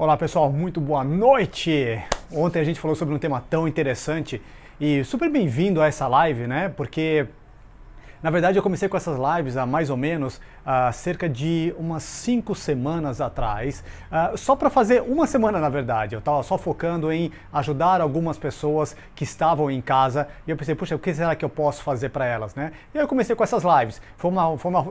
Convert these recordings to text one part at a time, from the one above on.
Olá pessoal, muito boa noite! Ontem a gente falou sobre um tema tão interessante e super bem-vindo a essa live, né? Porque na verdade eu comecei com essas lives há mais ou menos cerca de umas 5 semanas atrás, só para fazer uma semana na verdade. Eu estava só focando em ajudar algumas pessoas que estavam em casa e eu pensei, puxa, o que será que eu posso fazer para elas, né? E aí eu comecei com essas lives,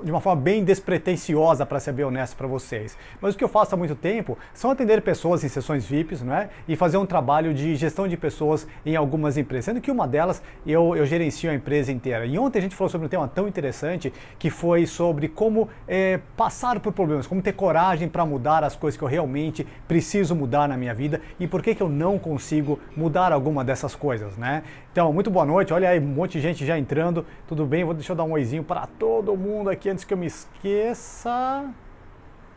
de uma forma bem despretensiosa, para ser bem honesto para vocês. Mas o que eu faço há muito tempo são atender pessoas em sessões VIPs, né? E fazer um trabalho de gestão de pessoas em algumas empresas, sendo que uma delas eu gerencio a empresa inteira. E ontem a gente falou sobre um tema tão interessante que foi sobre como passar por problemas, como ter coragem para mudar as coisas que eu realmente preciso mudar na minha vida e por que eu não consigo mudar alguma dessas coisas, né? Então, muito boa noite, olha aí, um monte de gente já entrando, tudo bem? Deixa eu dar um oizinho para todo mundo aqui antes que eu me esqueça.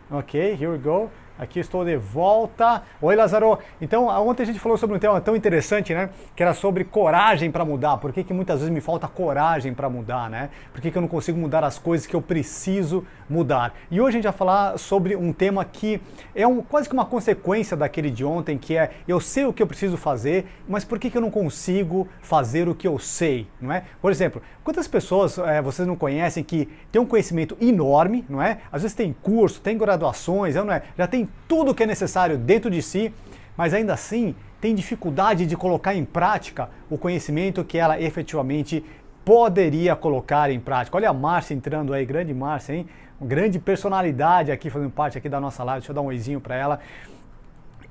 Ok, here we go. Aqui estou de volta. Oi, Lázaro. Então, ontem a gente falou sobre um tema tão interessante, né? Que era sobre coragem para mudar. Por que muitas vezes me falta coragem para mudar, né? Por que eu não consigo mudar as coisas que eu preciso mudar? E hoje a gente vai falar sobre um tema que é quase que uma consequência daquele de ontem, que é eu sei o que eu preciso fazer, mas por que eu não consigo fazer o que eu sei, não é? Por exemplo, quantas pessoas vocês não conhecem que têm um conhecimento enorme, não é? Às vezes tem curso, tem graduações, não é? Já tem tudo o que é necessário dentro de si, mas ainda assim tem dificuldade de colocar em prática o conhecimento que ela efetivamente poderia colocar em prática. Olha a Márcia entrando aí, grande Márcia, hein? Uma grande personalidade aqui fazendo parte aqui da nossa live, deixa eu dar um oizinho para ela.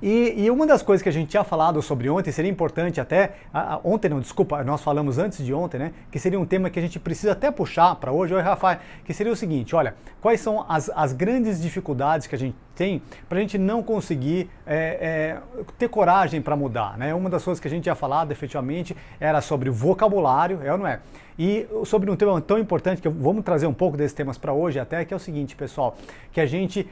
E uma das coisas que a gente tinha falado sobre ontem, seria importante até, ontem não, desculpa, nós falamos antes de ontem, né, que seria um tema que a gente precisa até puxar para hoje, oi Rafael, que seria o seguinte, olha, quais são as grandes dificuldades que a gente tem para a gente não conseguir ter coragem para mudar, né? Uma das coisas que a gente tinha falado efetivamente era sobre vocabulário, é ou não é? E sobre um tema tão importante, que vamos trazer um pouco desses temas para hoje até, que é o seguinte, pessoal, que a gente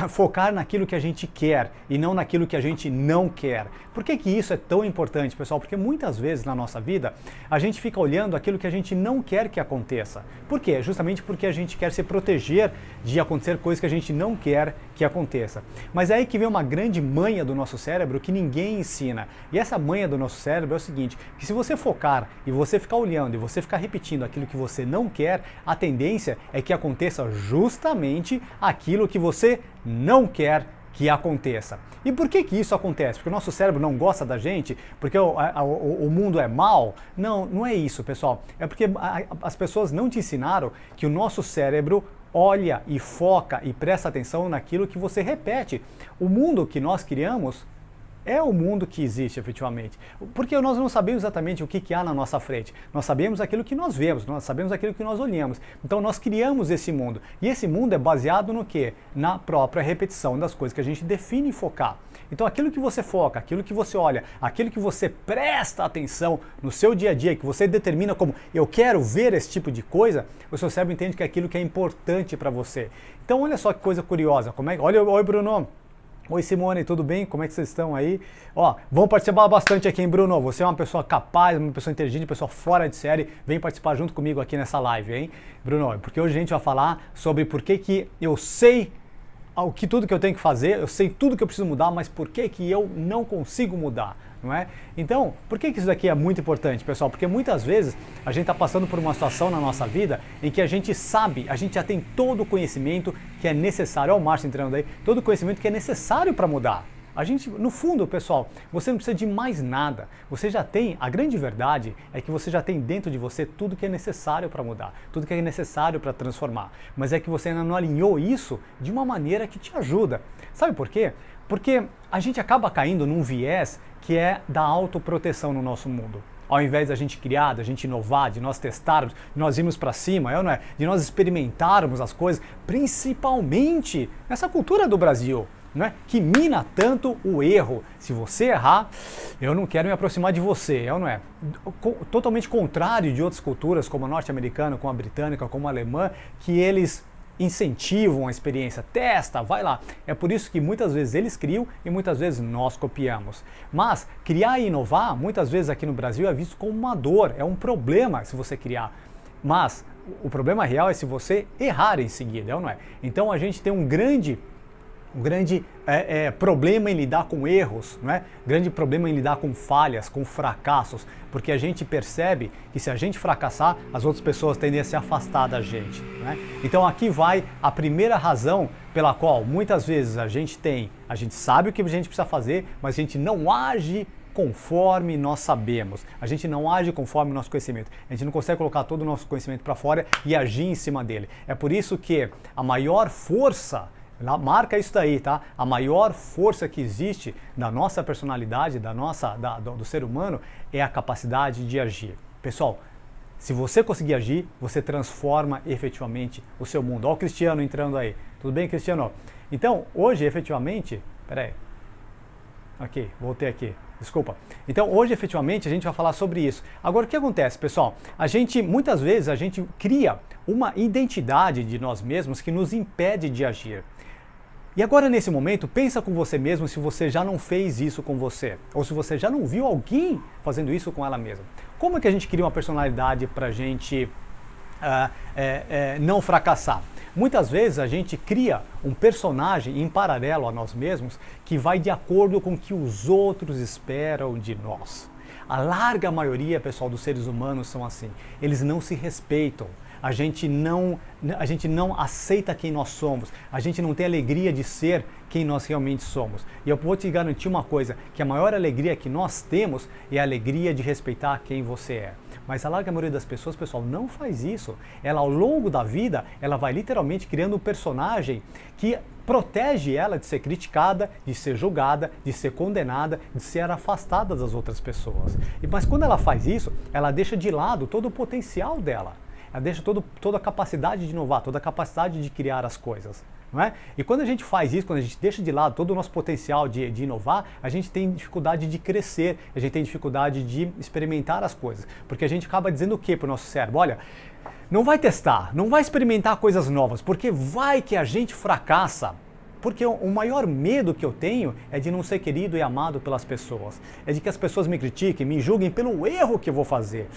focar naquilo que a gente quer e não naquilo que a gente não quer. Por que isso é tão importante, pessoal? Porque muitas vezes na nossa vida a gente fica olhando aquilo que a gente não quer que aconteça. Por quê? Justamente porque a gente quer se proteger de acontecer coisas que a gente não quer que aconteça. Mas é aí que vem uma grande manha do nosso cérebro que ninguém ensina. E essa manha do nosso cérebro é o seguinte, que se você focar e você ficar olhando e você ficar repetindo aquilo que você não quer, a tendência é que aconteça justamente aquilo que você não quer que aconteça. E por que isso acontece? Porque o nosso cérebro não gosta da gente? Porque o mundo é mau? Não, não é isso, pessoal. É porque as pessoas não te ensinaram que o nosso cérebro olha e foca e presta atenção naquilo que você repete. O mundo que nós criamos é o mundo que existe efetivamente, porque nós não sabemos exatamente o que há na nossa frente, nós sabemos aquilo que nós vemos, nós sabemos aquilo que nós olhamos, então nós criamos esse mundo, e esse mundo é baseado no quê? Na própria repetição das coisas que a gente define e focar. Então aquilo que você foca, aquilo que você olha, aquilo que você presta atenção no seu dia a dia, que você determina como eu quero ver esse tipo de coisa, o seu cérebro entende que é aquilo que é importante para você. Então olha só que coisa curiosa, olha, oi Bruno, oi Simone, tudo bem? Como é que vocês estão aí? Ó, vão participar bastante aqui, hein, Bruno? Você é uma pessoa capaz, uma pessoa inteligente, uma pessoa fora de série. Vem participar junto comigo aqui nessa live, hein? Bruno, porque hoje a gente vai falar sobre por que eu sei tudo que eu tenho que fazer, eu sei tudo que eu preciso mudar, mas por que eu não consigo mudar, não é? Então, por que isso daqui é muito importante, pessoal? Porque muitas vezes a gente está passando por uma situação na nossa vida em que a gente sabe, a gente já tem todo o conhecimento que é necessário, olha o Márcio entrando aí, todo o conhecimento que é necessário para mudar. A gente, no fundo, pessoal, você não precisa de mais nada. Você já tem, a grande verdade é que você já tem dentro de você tudo que é necessário para mudar, tudo que é necessário para transformar. Mas é que você ainda não alinhou isso de uma maneira que te ajuda. Sabe por quê? Porque a gente acaba caindo num viés que é da autoproteção no nosso mundo. Ao invés da gente criar, da gente inovar, de nós testarmos, de nós irmos para cima, não é? De nós experimentarmos as coisas, principalmente nessa cultura do Brasil, não é? Que mina tanto o erro. Se você errar, eu não quero me aproximar de você, não é? Totalmente contrário de outras culturas, como a norte-americana, como a britânica, como a alemã, que eles incentivam a experiência, testa, vai lá. É por isso que muitas vezes eles criam e muitas vezes nós copiamos. Mas criar e inovar, muitas vezes aqui no Brasil é visto como uma dor, é um problema se você criar. Mas o problema real é se você errar em seguida, não é? Então a gente tem um grande problema em lidar com erros, não é? Grande problema em lidar com falhas, com fracassos, porque a gente percebe que se a gente fracassar, as outras pessoas tendem a se afastar da gente, né? Então aqui vai a primeira razão pela qual muitas vezes a gente sabe o que a gente precisa fazer, mas a gente não age conforme nós sabemos. A gente não age conforme o nosso conhecimento. A gente não consegue colocar todo o nosso conhecimento para fora e agir em cima dele. É por isso que a maior força, marca isso daí, tá? A maior força que existe da nossa personalidade, do ser humano, é a capacidade de agir. Pessoal, se você conseguir agir, você transforma efetivamente o seu mundo. Olha o Cristiano entrando aí. Tudo bem, Cristiano? Então, hoje, efetivamente... Peraí. Ok, voltei aqui. Desculpa. Então, hoje, efetivamente, a gente vai falar sobre isso. Agora, o que acontece, pessoal? Muitas vezes, a gente cria uma identidade de nós mesmos que nos impede de agir. E agora, nesse momento, pensa com você mesmo se você já não fez isso com você, ou se você já não viu alguém fazendo isso com ela mesma. Como é que a gente cria uma personalidade para a gente não fracassar? Muitas vezes a gente cria um personagem em paralelo a nós mesmos que vai de acordo com o que os outros esperam de nós. A larga maioria, pessoal, dos seres humanos são assim. Eles não se respeitam. A gente não aceita quem nós somos. A gente não tem alegria de ser quem nós realmente somos. E eu vou te garantir uma coisa, que a maior alegria que nós temos é a alegria de respeitar quem você é. Mas a larga maioria das pessoas, pessoal, não faz isso. Ela, ao longo da vida, ela vai literalmente criando um personagem que protege ela de ser criticada, de ser julgada, de ser condenada, de ser afastada das outras pessoas. Mas quando ela faz isso, ela deixa de lado todo o potencial dela. Ela deixa toda a capacidade de inovar, toda a capacidade de criar as coisas. Não é? E quando a gente faz isso, quando a gente deixa de lado todo o nosso potencial de inovar, a gente tem dificuldade de crescer, a gente tem dificuldade de experimentar as coisas. Porque a gente acaba dizendo o que para o nosso cérebro? Olha, não vai testar, não vai experimentar coisas novas, porque vai que a gente fracassa. Porque o maior medo que eu tenho é de não ser querido e amado pelas pessoas. É de que as pessoas me critiquem, me julguem pelo erro que eu vou fazer.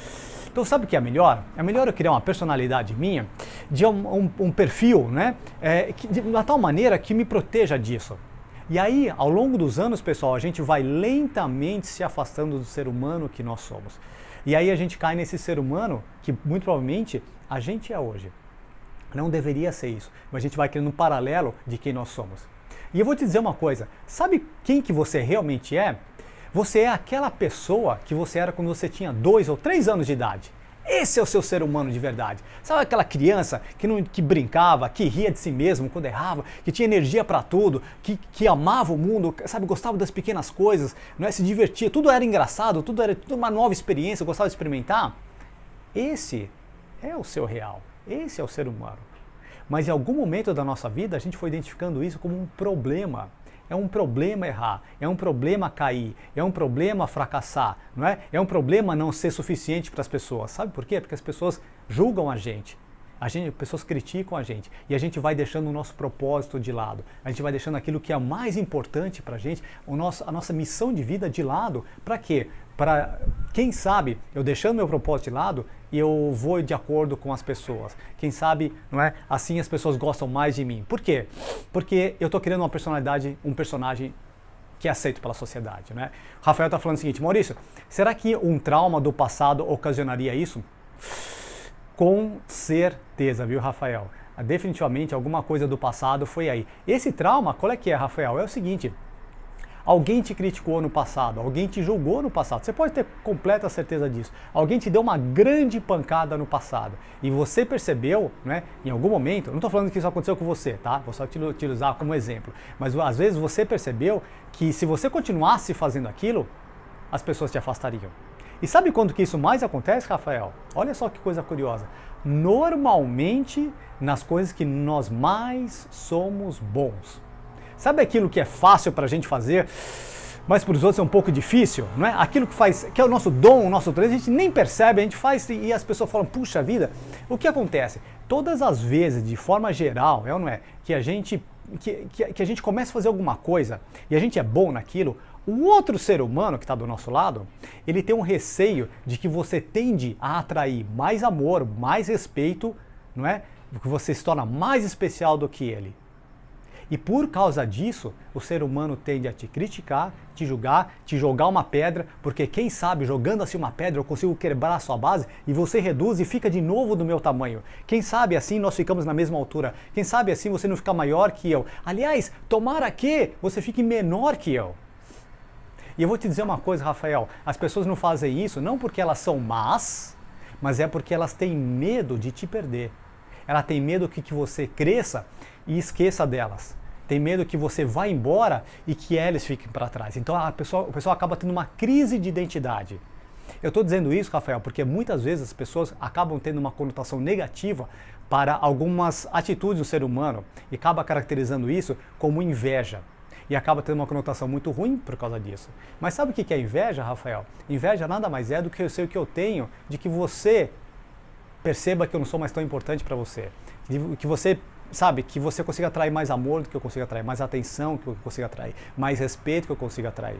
Então sabe o que é melhor? É melhor eu criar uma personalidade minha, de um perfil, né? De uma tal maneira que me proteja disso. E aí, ao longo dos anos, pessoal, a gente vai lentamente se afastando do ser humano que nós somos. E aí a gente cai nesse ser humano que muito provavelmente a gente é hoje. Não deveria ser isso, mas a gente vai criando um paralelo de quem nós somos. E eu vou te dizer uma coisa, sabe quem que você realmente é? Você é aquela pessoa que você era quando você tinha 2 ou 3 anos de idade. Esse é o seu ser humano de verdade. Sabe aquela criança que brincava, que ria de si mesmo quando errava, que tinha energia para tudo, que amava o mundo, sabe, gostava das pequenas coisas, não é? Se divertia, tudo era engraçado, tudo era uma nova experiência, gostava de experimentar? Esse é o seu real. Esse é o ser humano. Mas em algum momento da nossa vida a gente foi identificando isso como um problema. É um problema errar, é um problema cair, é um problema fracassar, não é? É um problema não ser suficiente para as pessoas. Sabe por quê? Porque as pessoas julgam a gente. As pessoas criticam a gente e a gente vai deixando o nosso propósito de lado. A gente vai deixando aquilo que é mais importante para a gente, a nossa missão de vida de lado. Para quê? Para, quem sabe, eu deixando meu propósito de lado, eu vou de acordo com as pessoas. Quem sabe, não é? Assim as pessoas gostam mais de mim. Por quê? Porque eu estou criando uma personalidade, um personagem que é aceito pela sociedade, né? O Rafael está falando o seguinte: Maurício, será que um trauma do passado ocasionaria isso? Com certeza, viu, Rafael? Definitivamente alguma coisa do passado foi aí. Esse trauma, qual é que é, Rafael? É o seguinte: alguém te criticou no passado, alguém te julgou no passado. Você pode ter completa certeza disso. Alguém te deu uma grande pancada no passado e você percebeu, né, em algum momento, não estou falando que isso aconteceu com você, tá? Vou só utilizar como exemplo. Mas às vezes você percebeu que se você continuasse fazendo aquilo, as pessoas te afastariam. E sabe quando que isso mais acontece, Rafael? Olha só que coisa curiosa. Normalmente nas coisas que nós mais somos bons. Sabe aquilo que é fácil para a gente fazer, mas para os outros é um pouco difícil, não é? Aquilo que é o nosso dom, o nosso talento, a gente nem percebe, a gente faz e as pessoas falam, puxa vida, o que acontece? Todas as vezes, de forma geral, é ou não é, que a gente começa a fazer alguma coisa e a gente é bom naquilo, o outro ser humano que está do nosso lado, ele tem um receio de que você tende a atrair mais amor, mais respeito, não é? Que você se torna mais especial do que ele. E por causa disso, o ser humano tende a te criticar, te julgar, te jogar uma pedra, porque quem sabe jogando assim uma pedra eu consigo quebrar a sua base e você reduz e fica de novo do meu tamanho. Quem sabe assim nós ficamos na mesma altura. Quem sabe assim você não fica maior que eu. Aliás, tomara que você fique menor que eu. E eu vou te dizer uma coisa, Rafael, as pessoas não fazem isso não porque elas são más, mas é porque elas têm medo de te perder. Ela tem medo que você cresça e esqueça delas. Tem medo que você vá embora e que eles fiquem para trás. Então o pessoal acaba tendo uma crise de identidade. Eu estou dizendo isso, Rafael, porque muitas vezes as pessoas acabam tendo uma conotação negativa para algumas atitudes do ser humano e acaba caracterizando isso como inveja. E acaba tendo uma conotação muito ruim por causa disso. Mas sabe o que é inveja, Rafael? Inveja nada mais é do que eu sei o que eu tenho de que você perceba que eu não sou mais tão importante para você. Que você, sabe, que você consiga atrair mais amor do que eu consiga atrair, mais atenção do que eu consiga atrair, mais respeito do que eu consiga atrair.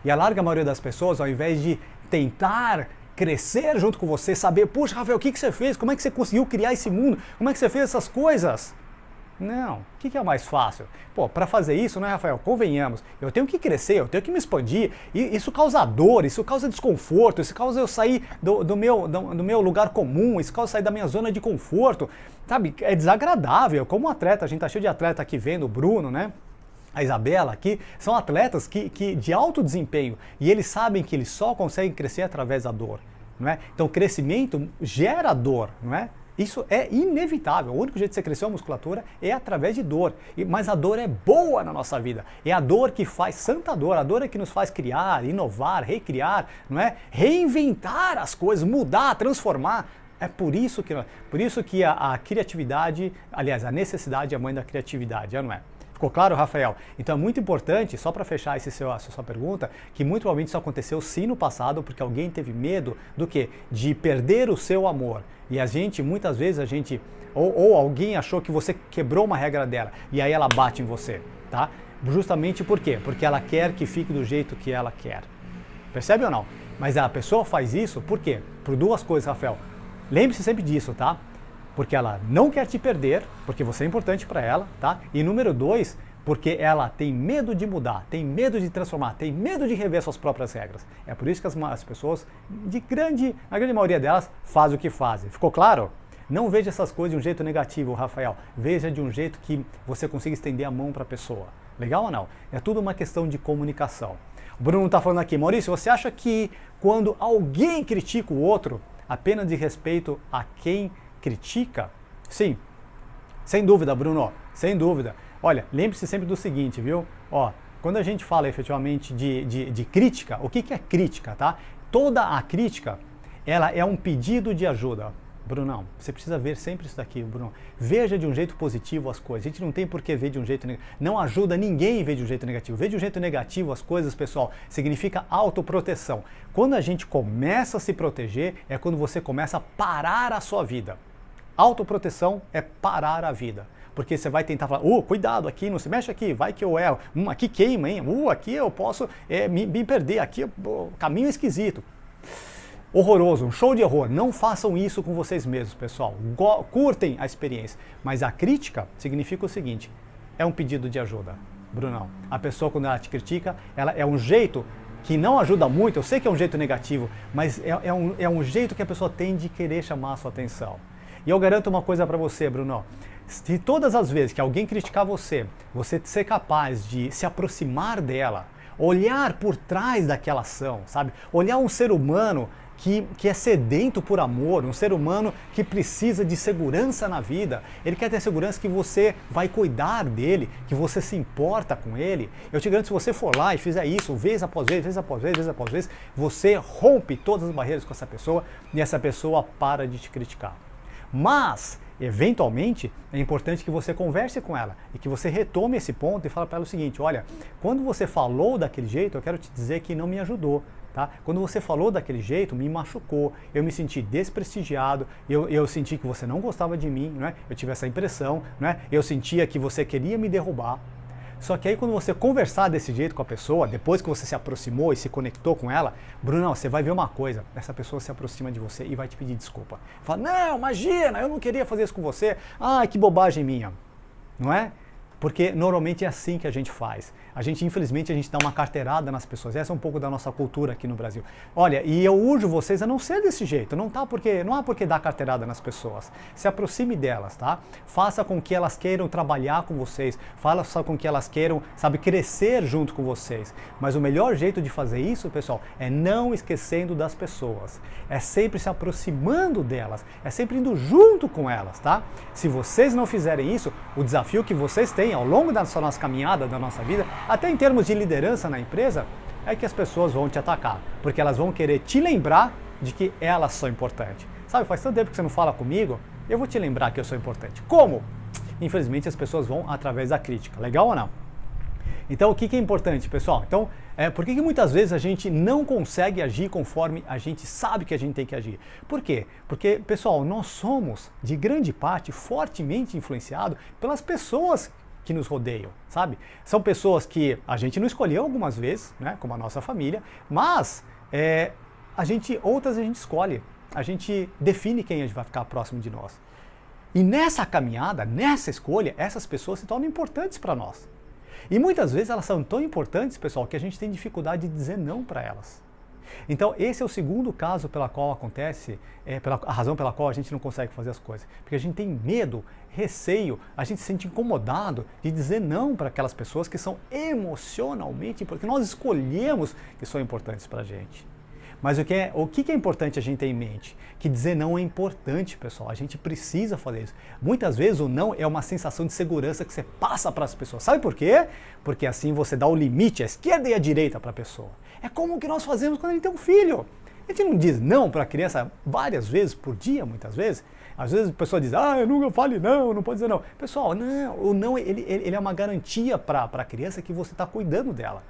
E a larga maioria das pessoas, ao invés de tentar crescer junto com você, saber, puxa, Rafael, o que você fez? Como é que você conseguiu criar esse mundo? Como é que você fez essas coisas? Não. O que é o mais fácil? Pô, para fazer isso, né, Rafael? Convenhamos. Eu tenho que crescer, eu tenho que me expandir. E isso causa dor, isso causa desconforto, isso causa eu sair do meu lugar comum, isso causa sair da minha zona de conforto. Sabe? É desagradável. Como atleta, a gente tá cheio de atleta aqui vendo, o Bruno, né? A Isabela aqui, são atletas que de alto desempenho. E eles sabem que eles só conseguem crescer através da dor. Não é? Então, o crescimento gera dor, não é? Isso é inevitável. O único jeito de você crescer a musculatura é através de dor. Mas a dor é boa na nossa vida. É a dor que faz, santa dor, a dor é que nos faz criar, inovar, recriar, não é? Reinventar as coisas, mudar, transformar. É por isso que a criatividade, aliás, a necessidade é a mãe da criatividade, não é? Ficou claro, Rafael? Então é muito importante, só para fechar essa sua pergunta, que muito provavelmente isso aconteceu sim no passado, porque alguém teve medo do quê? De perder o seu amor. E muitas vezes ou alguém achou que você quebrou uma regra dela, e aí ela bate em você, tá? Justamente por quê? Porque ela quer que fique do jeito que ela quer. Percebe ou não? Mas a pessoa faz isso por quê? Por duas coisas, Rafael. Lembre-se sempre disso, tá? Porque ela não quer te perder, porque você é importante para ela, tá? E número 2, porque ela tem medo de mudar, tem medo de transformar, tem medo de rever suas próprias regras. É por isso que as pessoas, na grande maioria delas, fazem o que fazem. Ficou claro? Não veja essas coisas de um jeito negativo, Rafael. Veja de um jeito que você consiga estender a mão para a pessoa. Legal ou não? É tudo uma questão de comunicação. O Bruno está falando aqui, Maurício, você acha que quando alguém critica o outro, apenas de respeito a quem critica? Sim, sem dúvida, Bruno, sem dúvida. Olha, lembre-se sempre do seguinte, viu? Ó, quando a gente fala efetivamente de crítica, o que é crítica, tá? Toda a crítica, ela é um pedido de ajuda. Brunão, você precisa ver sempre isso daqui, Bruno. Veja de um jeito positivo as coisas. A gente não tem por que ver de um jeito negativo. Não ajuda ninguém a ver de um jeito negativo. Ver de um jeito negativo as coisas, pessoal, significa autoproteção. Quando a gente começa a se proteger, é quando você começa a parar a sua vida. Autoproteção é parar a vida. Porque você vai tentar falar, cuidado aqui, não se mexe aqui, vai que eu erro. Aqui queima, hein? Aqui eu posso me perder, aqui o caminho é esquisito. Horroroso, um show de horror. Não façam isso com vocês mesmos, pessoal. Curtem a experiência. Mas a crítica significa o seguinte, é um pedido de ajuda. Brunão, a pessoa quando ela te critica, ela é um jeito que não ajuda muito, eu sei que é um jeito negativo, mas é um jeito que a pessoa tem de querer chamar a sua atenção. E eu garanto uma coisa para você, Bruno. Se todas as vezes que alguém criticar você ser capaz de se aproximar dela, olhar por trás daquela ação, sabe? Olhar um ser humano que é sedento por amor, um ser humano que precisa de segurança na vida, ele quer ter segurança que você vai cuidar dele, que você se importa com ele. Eu te garanto, se você for lá e fizer isso, vez após vez, vez após vez, vez após vez, você rompe todas as barreiras com essa pessoa e essa pessoa para de te criticar. Mas, eventualmente, é importante que você converse com ela e que você retome esse ponto e fale para ela o seguinte, olha, quando você falou daquele jeito, eu quero te dizer que não me ajudou. Tá? Quando você falou daquele jeito, me machucou, eu me senti desprestigiado, eu senti que você não gostava de mim, né? Eu tive essa impressão, né? Eu sentia que você queria me derrubar. Só que aí quando você conversar desse jeito com a pessoa, depois que você se aproximou e se conectou com ela, Brunão, você vai ver uma coisa, essa pessoa se aproxima de você e vai te pedir desculpa. Fala, não, imagina, eu não queria fazer isso com você, que bobagem minha, não é? Porque normalmente é assim que a gente faz. Infelizmente, a gente dá uma carteirada nas pessoas. Essa é um pouco da nossa cultura aqui no Brasil. Olha, e eu urjo vocês a não ser desse jeito. Não há por que dar carteirada nas pessoas. Se aproxime delas, tá? Faça com que elas queiram trabalhar com vocês. Faça com que elas queiram, sabe, crescer junto com vocês. Mas o melhor jeito de fazer isso, pessoal, é não esquecendo das pessoas. É sempre se aproximando delas. É sempre indo junto com elas, tá? Se vocês não fizerem isso, o desafio que vocês têm ao longo da nossa caminhada, da nossa vida, até em termos de liderança na empresa, é que as pessoas vão te atacar, porque elas vão querer te lembrar de que elas são importantes. Sabe, faz tanto tempo que você não fala comigo, eu vou te lembrar que eu sou importante. Como? Infelizmente as pessoas vão através da crítica. Legal ou não? Então o que é importante, pessoal? Então, por que muitas vezes a gente não consegue agir conforme a gente sabe que a gente tem que agir? Por quê? Porque, pessoal, nós somos, de grande parte, fortemente influenciados pelas pessoas que nos rodeiam, sabe? São pessoas que a gente não escolheu algumas vezes, né, como a nossa família, mas outras a gente escolhe, a gente define quem vai ficar próximo de nós. E nessa caminhada, nessa escolha, essas pessoas se tornam importantes para nós. E muitas vezes elas são tão importantes, pessoal, que a gente tem dificuldade de dizer não para elas. Então, esse é o segundo caso pela qual acontece, a razão pela qual a gente não consegue fazer as coisas. Porque a gente tem medo, receio, a gente se sente incomodado de dizer não para aquelas pessoas que são emocionalmente importantes, que nós escolhemos que são importantes para a gente. Mas o que é importante a gente ter em mente? Que dizer não é importante, pessoal. A gente precisa fazer isso. Muitas vezes o não é uma sensação de segurança que você passa para as pessoas. Sabe por quê? Porque assim você dá o limite, a esquerda e a direita para a pessoa. É como o que nós fazemos quando a gente tem um filho. A gente não diz não para a criança várias vezes por dia, muitas vezes. Às vezes a pessoa diz, eu nunca fale não, não pode dizer não. Pessoal, não, o não ele é uma garantia para a criança que você está cuidando dela.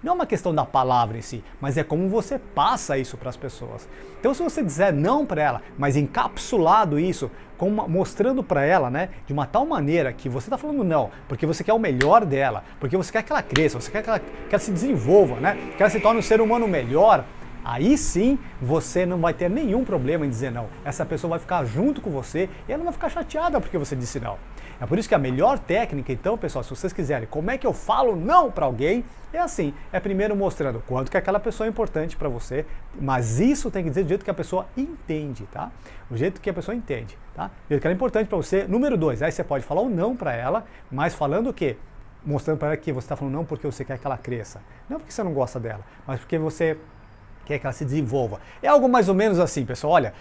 Não é uma questão da palavra em si, mas é como você passa isso para as pessoas. Então se você dizer não para ela, mas encapsulado isso, mostrando para ela, né, de uma tal maneira que você está falando não, porque você quer o melhor dela, porque você quer que ela cresça, você quer que ela se desenvolva, né, que ela se torne um ser humano melhor, aí sim você não vai ter nenhum problema em dizer não. Essa pessoa vai ficar junto com você e ela não vai ficar chateada porque você disse não. É por isso que a melhor técnica, então, pessoal, se vocês quiserem, como é que eu falo não para alguém? É assim, é primeiro mostrando quanto que aquela pessoa é importante para você, mas isso tem que dizer do jeito que a pessoa entende, tá? O jeito que a pessoa entende, tá? O jeito que ela é importante para você. Número 2, aí você pode falar o não para ela, mas falando o quê? Mostrando para ela que você está falando não porque você quer que ela cresça, não porque você não gosta dela, mas porque você quer que ela se desenvolva. É algo mais ou menos assim, pessoal. Olha,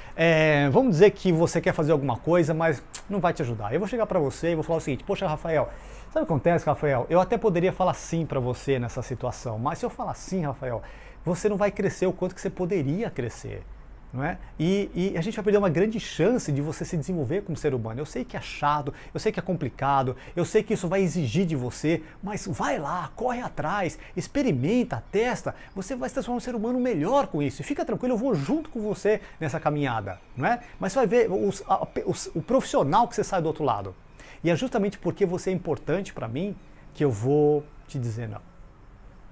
vamos dizer que você quer fazer alguma coisa, mas não vai te ajudar. Eu vou chegar para você e vou falar o seguinte, poxa, Rafael, sabe o que acontece, Rafael? Eu até poderia falar sim para você nessa situação, mas se eu falar sim, Rafael, você não vai crescer o quanto que você poderia crescer. Não é? E a gente vai perder uma grande chance de você se desenvolver como ser humano. Eu sei que é chato, eu sei que é complicado, eu sei que isso vai exigir de você, mas vai lá, corre atrás, experimenta, testa, você vai se transformar um ser humano melhor com isso. E fica tranquilo, eu vou junto com você nessa caminhada, não é? Mas você vai ver o profissional que você sai do outro lado. E é justamente porque você é importante para mim que eu vou te dizer não.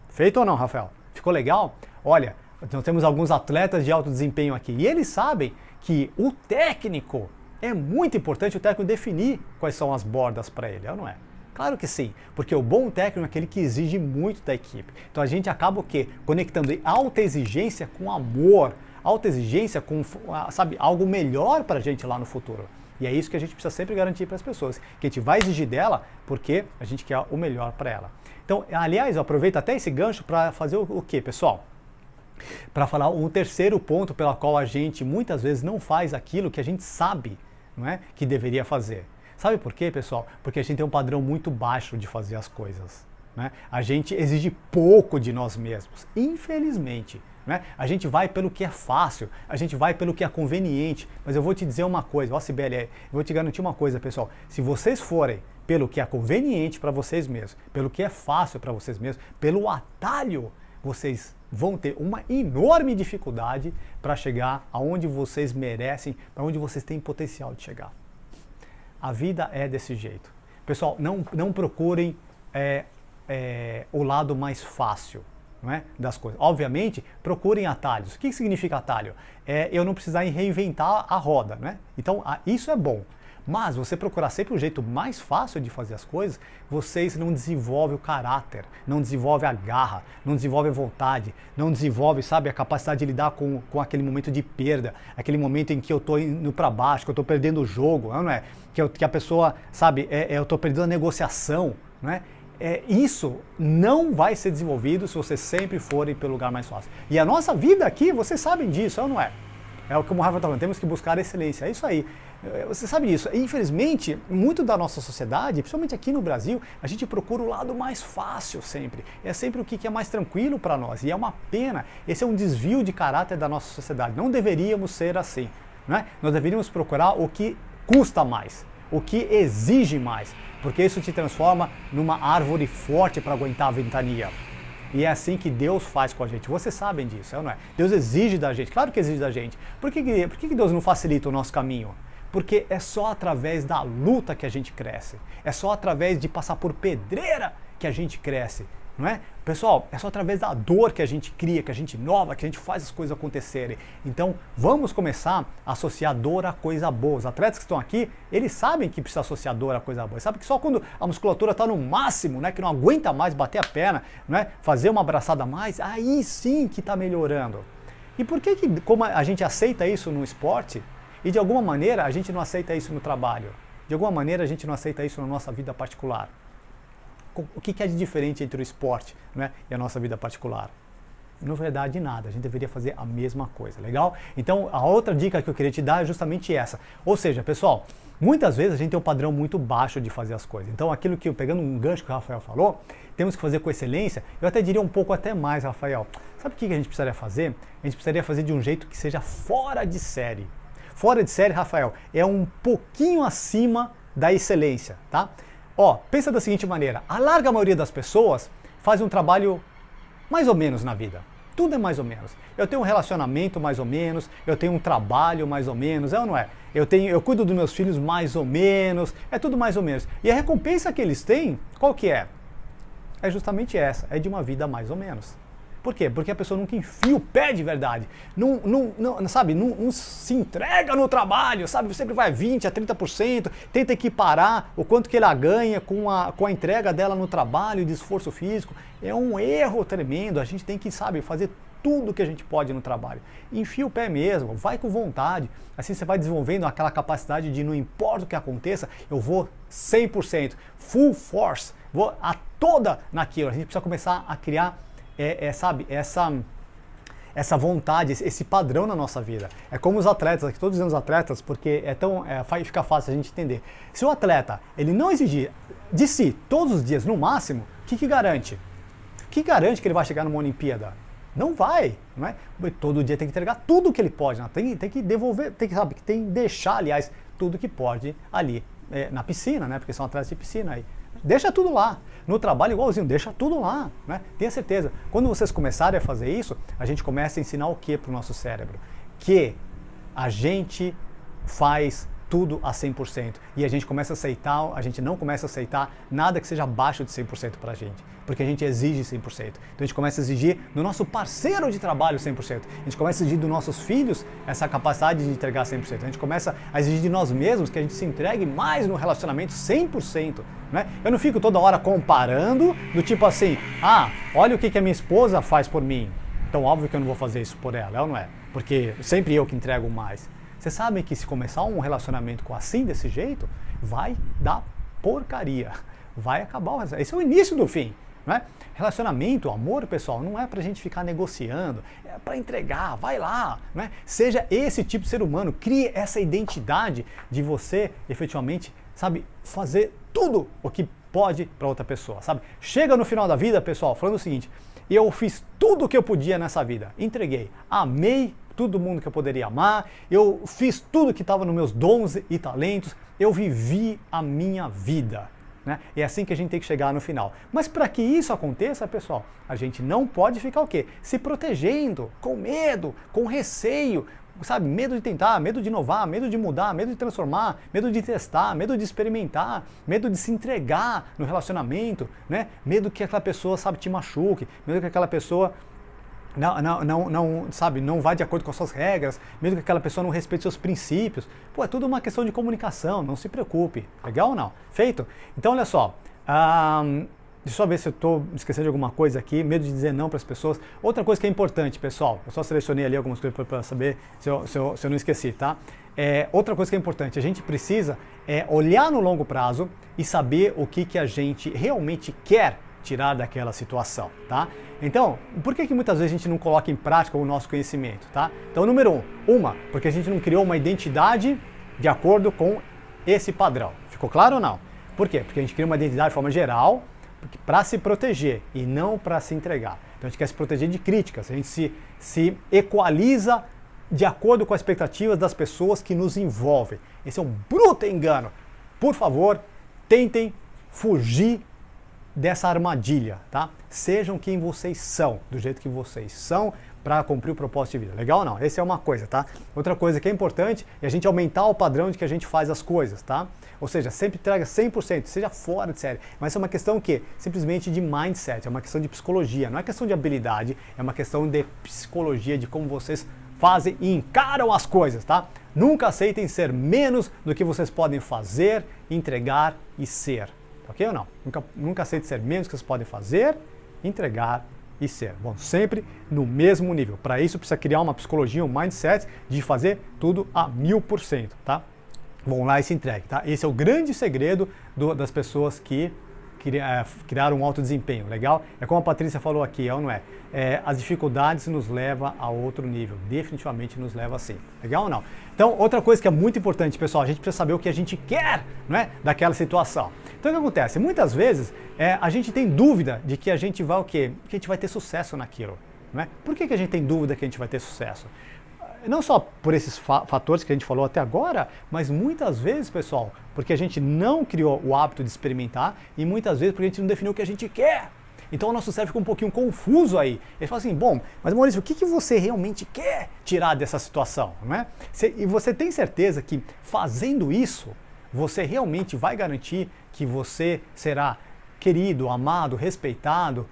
Feito ou não, Rafael? Ficou legal? Olha, nós temos alguns atletas de alto desempenho aqui e eles sabem que o técnico é muito importante, o técnico definir quais são as bordas para ele, ou não é? Claro que sim, porque o bom técnico é aquele que exige muito da equipe. Então a gente acaba o quê? Conectando alta exigência com amor, alta exigência com, sabe, algo melhor para a gente lá no futuro. E é isso que a gente precisa sempre garantir para as pessoas, que a gente vai exigir dela porque a gente quer o melhor para ela. Então, aliás, eu aproveito até esse gancho para fazer o quê, pessoal? Para falar um terceiro ponto pela qual a gente muitas vezes não faz aquilo que a gente sabe, não é, que deveria fazer. Sabe por quê, pessoal? Porque a gente tem um padrão muito baixo de fazer as coisas. Né? A gente exige pouco de nós mesmos, infelizmente. Né? A gente vai pelo que é fácil, a gente vai pelo que é conveniente. Mas eu vou te dizer uma coisa, ó Sibeli, eu vou te garantir uma coisa, pessoal. Se vocês forem pelo que é conveniente para vocês mesmos, pelo que é fácil para vocês mesmos, pelo atalho, vocês vão ter uma enorme dificuldade para chegar aonde vocês merecem, para onde vocês têm potencial de chegar. A vida é desse jeito. Pessoal, não procurem o lado mais fácil, não é, das coisas. Obviamente, procurem atalhos. O que significa atalho? Eu não precisar reinventar a roda, né? Então, isso é bom. Mas você procurar sempre o jeito mais fácil de fazer as coisas, vocês não desenvolvem o caráter, não desenvolvem a garra, não desenvolvem a vontade, não desenvolvem, sabe, a capacidade de lidar com aquele momento de perda, aquele momento em que eu estou indo para baixo, que eu estou perdendo o jogo, não é? Que a pessoa, sabe, eu estou perdendo a negociação, não é? Isso não vai ser desenvolvido se vocês sempre forem pelo lugar mais fácil. E a nossa vida aqui, vocês sabem disso, não é? É o que o Rafa está falando, temos que buscar a excelência, é isso aí. Você sabe disso. E, infelizmente, muito da nossa sociedade, principalmente aqui no Brasil, a gente procura o lado mais fácil sempre. É sempre o que é mais tranquilo para nós. E é uma pena. Esse é um desvio de caráter da nossa sociedade. Não deveríamos ser assim, né? Nós deveríamos procurar o que custa mais, o que exige mais, porque isso te transforma numa árvore forte para aguentar a ventania. E é assim que Deus faz com a gente. Vocês sabem disso, não é? Deus exige da gente, claro que exige da gente. Por que Deus não facilita o nosso caminho? Porque é só através da luta que a gente cresce. É só através de passar por pedreira que a gente cresce. Não é? Pessoal, é só através da dor que a gente cria, que a gente inova, que a gente faz as coisas acontecerem. Então, vamos começar a associar dor a coisa boa. Os atletas que estão aqui, eles sabem que precisa associar dor a coisa boa. Eles sabem que só quando a musculatura está no máximo, né, que não aguenta mais bater a perna, né, fazer uma abraçada a mais, aí sim que está melhorando. E por que, como a gente aceita isso no esporte, e de alguma maneira a gente não aceita isso no trabalho? De alguma maneira a gente não aceita isso na nossa vida particular? O que é de diferente entre o esporte, né, e a nossa vida particular? Na verdade, nada. A gente deveria fazer a mesma coisa, legal? Então, a outra dica que eu queria te dar é justamente essa. Ou seja, pessoal, muitas vezes a gente tem um padrão muito baixo de fazer as coisas. Então, aquilo que, pegando um gancho que o Rafael falou, temos que fazer com excelência. Eu até diria um pouco até mais, Rafael. Sabe o que a gente precisaria fazer? A gente precisaria fazer de um jeito que seja fora de série. Fora de série, Rafael, é um pouquinho acima da excelência, tá? Ó, pensa da seguinte maneira, a larga maioria das pessoas faz um trabalho mais ou menos na vida. Tudo é mais ou menos. Eu tenho um relacionamento mais ou menos, eu tenho um trabalho mais ou menos, é ou não é? Eu cuido dos meus filhos mais ou menos, é tudo mais ou menos. E a recompensa que eles têm, qual que é? É justamente essa, é de uma vida mais ou menos. Por quê? Porque a pessoa nunca enfia o pé de verdade, sabe, não se entrega no trabalho, sabe, sempre vai 20% a 30%, tenta equiparar o quanto que ela ganha com a entrega dela no trabalho, de esforço físico. É um erro tremendo, a gente tem que, sabe, fazer tudo que a gente pode no trabalho. Enfia o pé mesmo, vai com vontade, assim você vai desenvolvendo aquela capacidade de não importa o que aconteça, eu vou 100%, full force, vou a toda naquilo. A gente precisa começar a criar sabe, essa vontade, esse padrão na nossa vida. É como os atletas, aqui estou dizendo os atletas porque fica fácil a gente entender. Se o atleta ele não exigir de si todos os dias no máximo, o que garante? O que garante que ele vai chegar numa Olimpíada? Não vai, não é? Todo dia tem que entregar tudo o que ele pode, né? tem que devolver, tem que deixar, aliás, tudo que pode ali na piscina, né? Porque são atletas de piscina aí. Deixa tudo lá. No trabalho igualzinho, deixa tudo lá, né? Tenha certeza. Quando vocês começarem a fazer isso, a gente começa a ensinar o que para o nosso cérebro? Que a gente faz tudo a 100%. E a gente começa a aceitar, a gente não começa a aceitar nada que seja abaixo de 100% para a gente. Porque a gente exige 100%. Então a gente começa a exigir do nosso parceiro de trabalho 100%. A gente começa a exigir dos nossos filhos essa capacidade de entregar 100%. A gente começa a exigir de nós mesmos que a gente se entregue mais no relacionamento 100%. Né? Eu não fico toda hora comparando do tipo assim, olha o que a minha esposa faz por mim. Então óbvio que eu não vou fazer isso por ela, é ou não é? Porque sempre eu que entrego mais. Vocês sabem que se começar um relacionamento assim, desse jeito, vai dar porcaria. Vai acabar o relacionamento. Esse é o início do fim. Né? Relacionamento, amor, pessoal, não é pra gente ficar negociando, é pra entregar, vai lá, né? Seja esse tipo de ser humano, crie essa identidade de você efetivamente, sabe, fazer tudo o que pode para outra pessoa, sabe? Chega no final da vida, pessoal, falando o seguinte, eu fiz tudo o que eu podia nessa vida, entreguei, amei todo mundo que eu poderia amar, eu fiz tudo que estava nos meus dons e talentos, eu vivi a minha vida. Né? É assim que a gente tem que chegar no final. Mas para que isso aconteça, pessoal, a gente não pode ficar o quê? Se protegendo, com medo, com receio, sabe? Medo de tentar, medo de inovar, medo de mudar, medo de transformar, medo de testar, medo de experimentar, medo de se entregar no relacionamento, né? Medo que aquela pessoa, sabe, te machuque, medo que aquela pessoa sabe, não vai de acordo com as suas regras, mesmo que aquela pessoa não respeite seus princípios. Pô, é tudo uma questão de comunicação, não se preocupe. Legal ou não? Feito? Então, olha só. Deixa eu ver se eu estou esquecendo de alguma coisa aqui, medo de dizer não para as pessoas. Outra coisa que é importante, pessoal, eu só selecionei ali algumas coisas para saber se eu não esqueci, tá? Outra coisa que é importante, a gente precisa olhar no longo prazo e saber o que a gente realmente quer tirar daquela situação, tá? Então, por que muitas vezes a gente não coloca em prática o nosso conhecimento, tá? Então, número porque a gente não criou uma identidade de acordo com esse padrão. Ficou claro ou não? Por quê? Porque a gente cria uma identidade de forma geral para se proteger e não para se entregar. Então, a gente quer se proteger de críticas, a gente se equaliza de acordo com as expectativas das pessoas que nos envolvem. Esse é um bruto engano. Por favor, tentem fugir dessa armadilha, tá? Sejam quem vocês são, do jeito que vocês são, para cumprir o propósito de vida. Legal ou não? Essa é uma coisa, tá? Outra coisa que é importante é a gente aumentar o padrão de que a gente faz as coisas, tá? Ou seja, sempre traga 100%, seja fora de série. Mas é uma questão que simplesmente de mindset, é uma questão de psicologia, não é questão de habilidade, é uma questão de psicologia, de como vocês fazem e encaram as coisas, tá? Nunca aceitem ser menos do que vocês podem fazer, entregar e ser. Ok ou não? Nunca aceite ser menos do que vocês podem fazer, entregar e ser. Bom, sempre no mesmo nível. Para isso precisa criar uma psicologia, um mindset de fazer tudo a 1000%, tá? Vão lá e se entregue, tá? Esse é o grande segredo das pessoas que criar um alto desempenho, legal? É como a Patrícia falou aqui, é ou não é? As dificuldades nos levam a outro nível, definitivamente nos leva assim, legal ou não? Então, outra coisa que é muito importante, pessoal, a gente precisa saber o que a gente quer, não é? Daquela situação. Então, o que acontece? Muitas vezes, a gente tem dúvida de que a gente vai o quê? Que a gente vai ter sucesso naquilo, não é? Por que a gente tem dúvida que a gente vai ter sucesso? Não só por esses fatores que a gente falou até agora, mas muitas vezes, pessoal, porque a gente não criou o hábito de experimentar e muitas vezes porque a gente não definiu o que a gente quer. Então o nosso cérebro fica um pouquinho confuso aí. Ele fala assim, bom, mas Maurício, o que você realmente quer tirar dessa situação? Não é? E você tem certeza que fazendo isso, você realmente vai garantir que você será querido, amado, respeitado,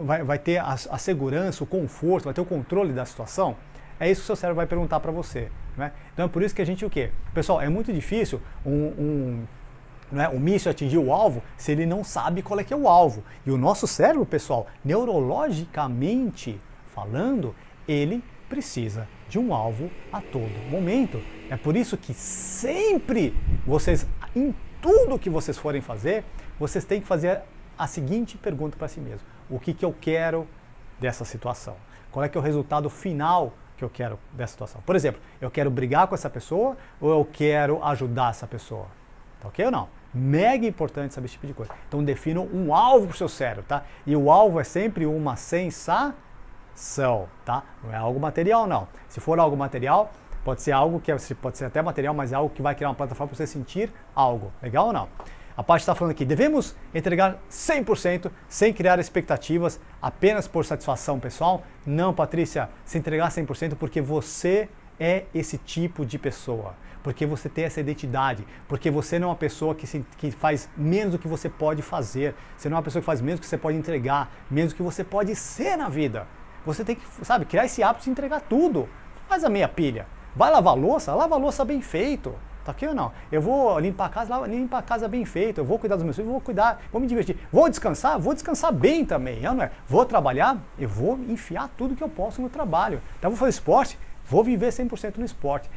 vai ter a segurança, o conforto, vai ter o controle da situação? É isso que o seu cérebro vai perguntar para você. Né? Então é por isso que a gente o quê? Pessoal, é muito difícil um míssil atingir o alvo se ele não sabe qual é que é o alvo. E o nosso cérebro, pessoal, neurologicamente falando, ele precisa de um alvo a todo momento. É por isso que sempre em tudo que vocês forem fazer, vocês têm que fazer a seguinte pergunta para si mesmo. O que eu quero dessa situação? Qual é que é o resultado final que eu quero dessa situação? Por exemplo, eu quero brigar com essa pessoa ou eu quero ajudar essa pessoa? Tá ok ou não? Mega importante saber esse tipo de coisa. Então defina um alvo para o seu cérebro, tá? E o alvo é sempre uma sensação, tá? Não é algo material, não. Se for algo material, pode ser algo que pode ser até material, mas é algo que vai criar uma plataforma para você sentir algo. Legal ou não? A parte está falando aqui, devemos entregar 100% sem criar expectativas apenas por satisfação pessoal? Não, Patrícia, se entregar 100% porque você é esse tipo de pessoa, porque você tem essa identidade, porque você não é uma pessoa que faz menos do que você pode fazer, você não é uma pessoa que faz menos do que você pode entregar, menos do que você pode ser na vida. Você tem que, sabe, criar esse hábito de entregar tudo. Faz a meia pilha. Vai lava a louça bem feito. Tá aqui ou não? Eu vou limpar a casa bem feito, eu vou cuidar dos meus filhos, vou me divertir. Vou descansar bem também, não é? Vou trabalhar, eu vou enfiar tudo que eu posso no trabalho. Então vou fazer esporte, vou viver 100% no esporte.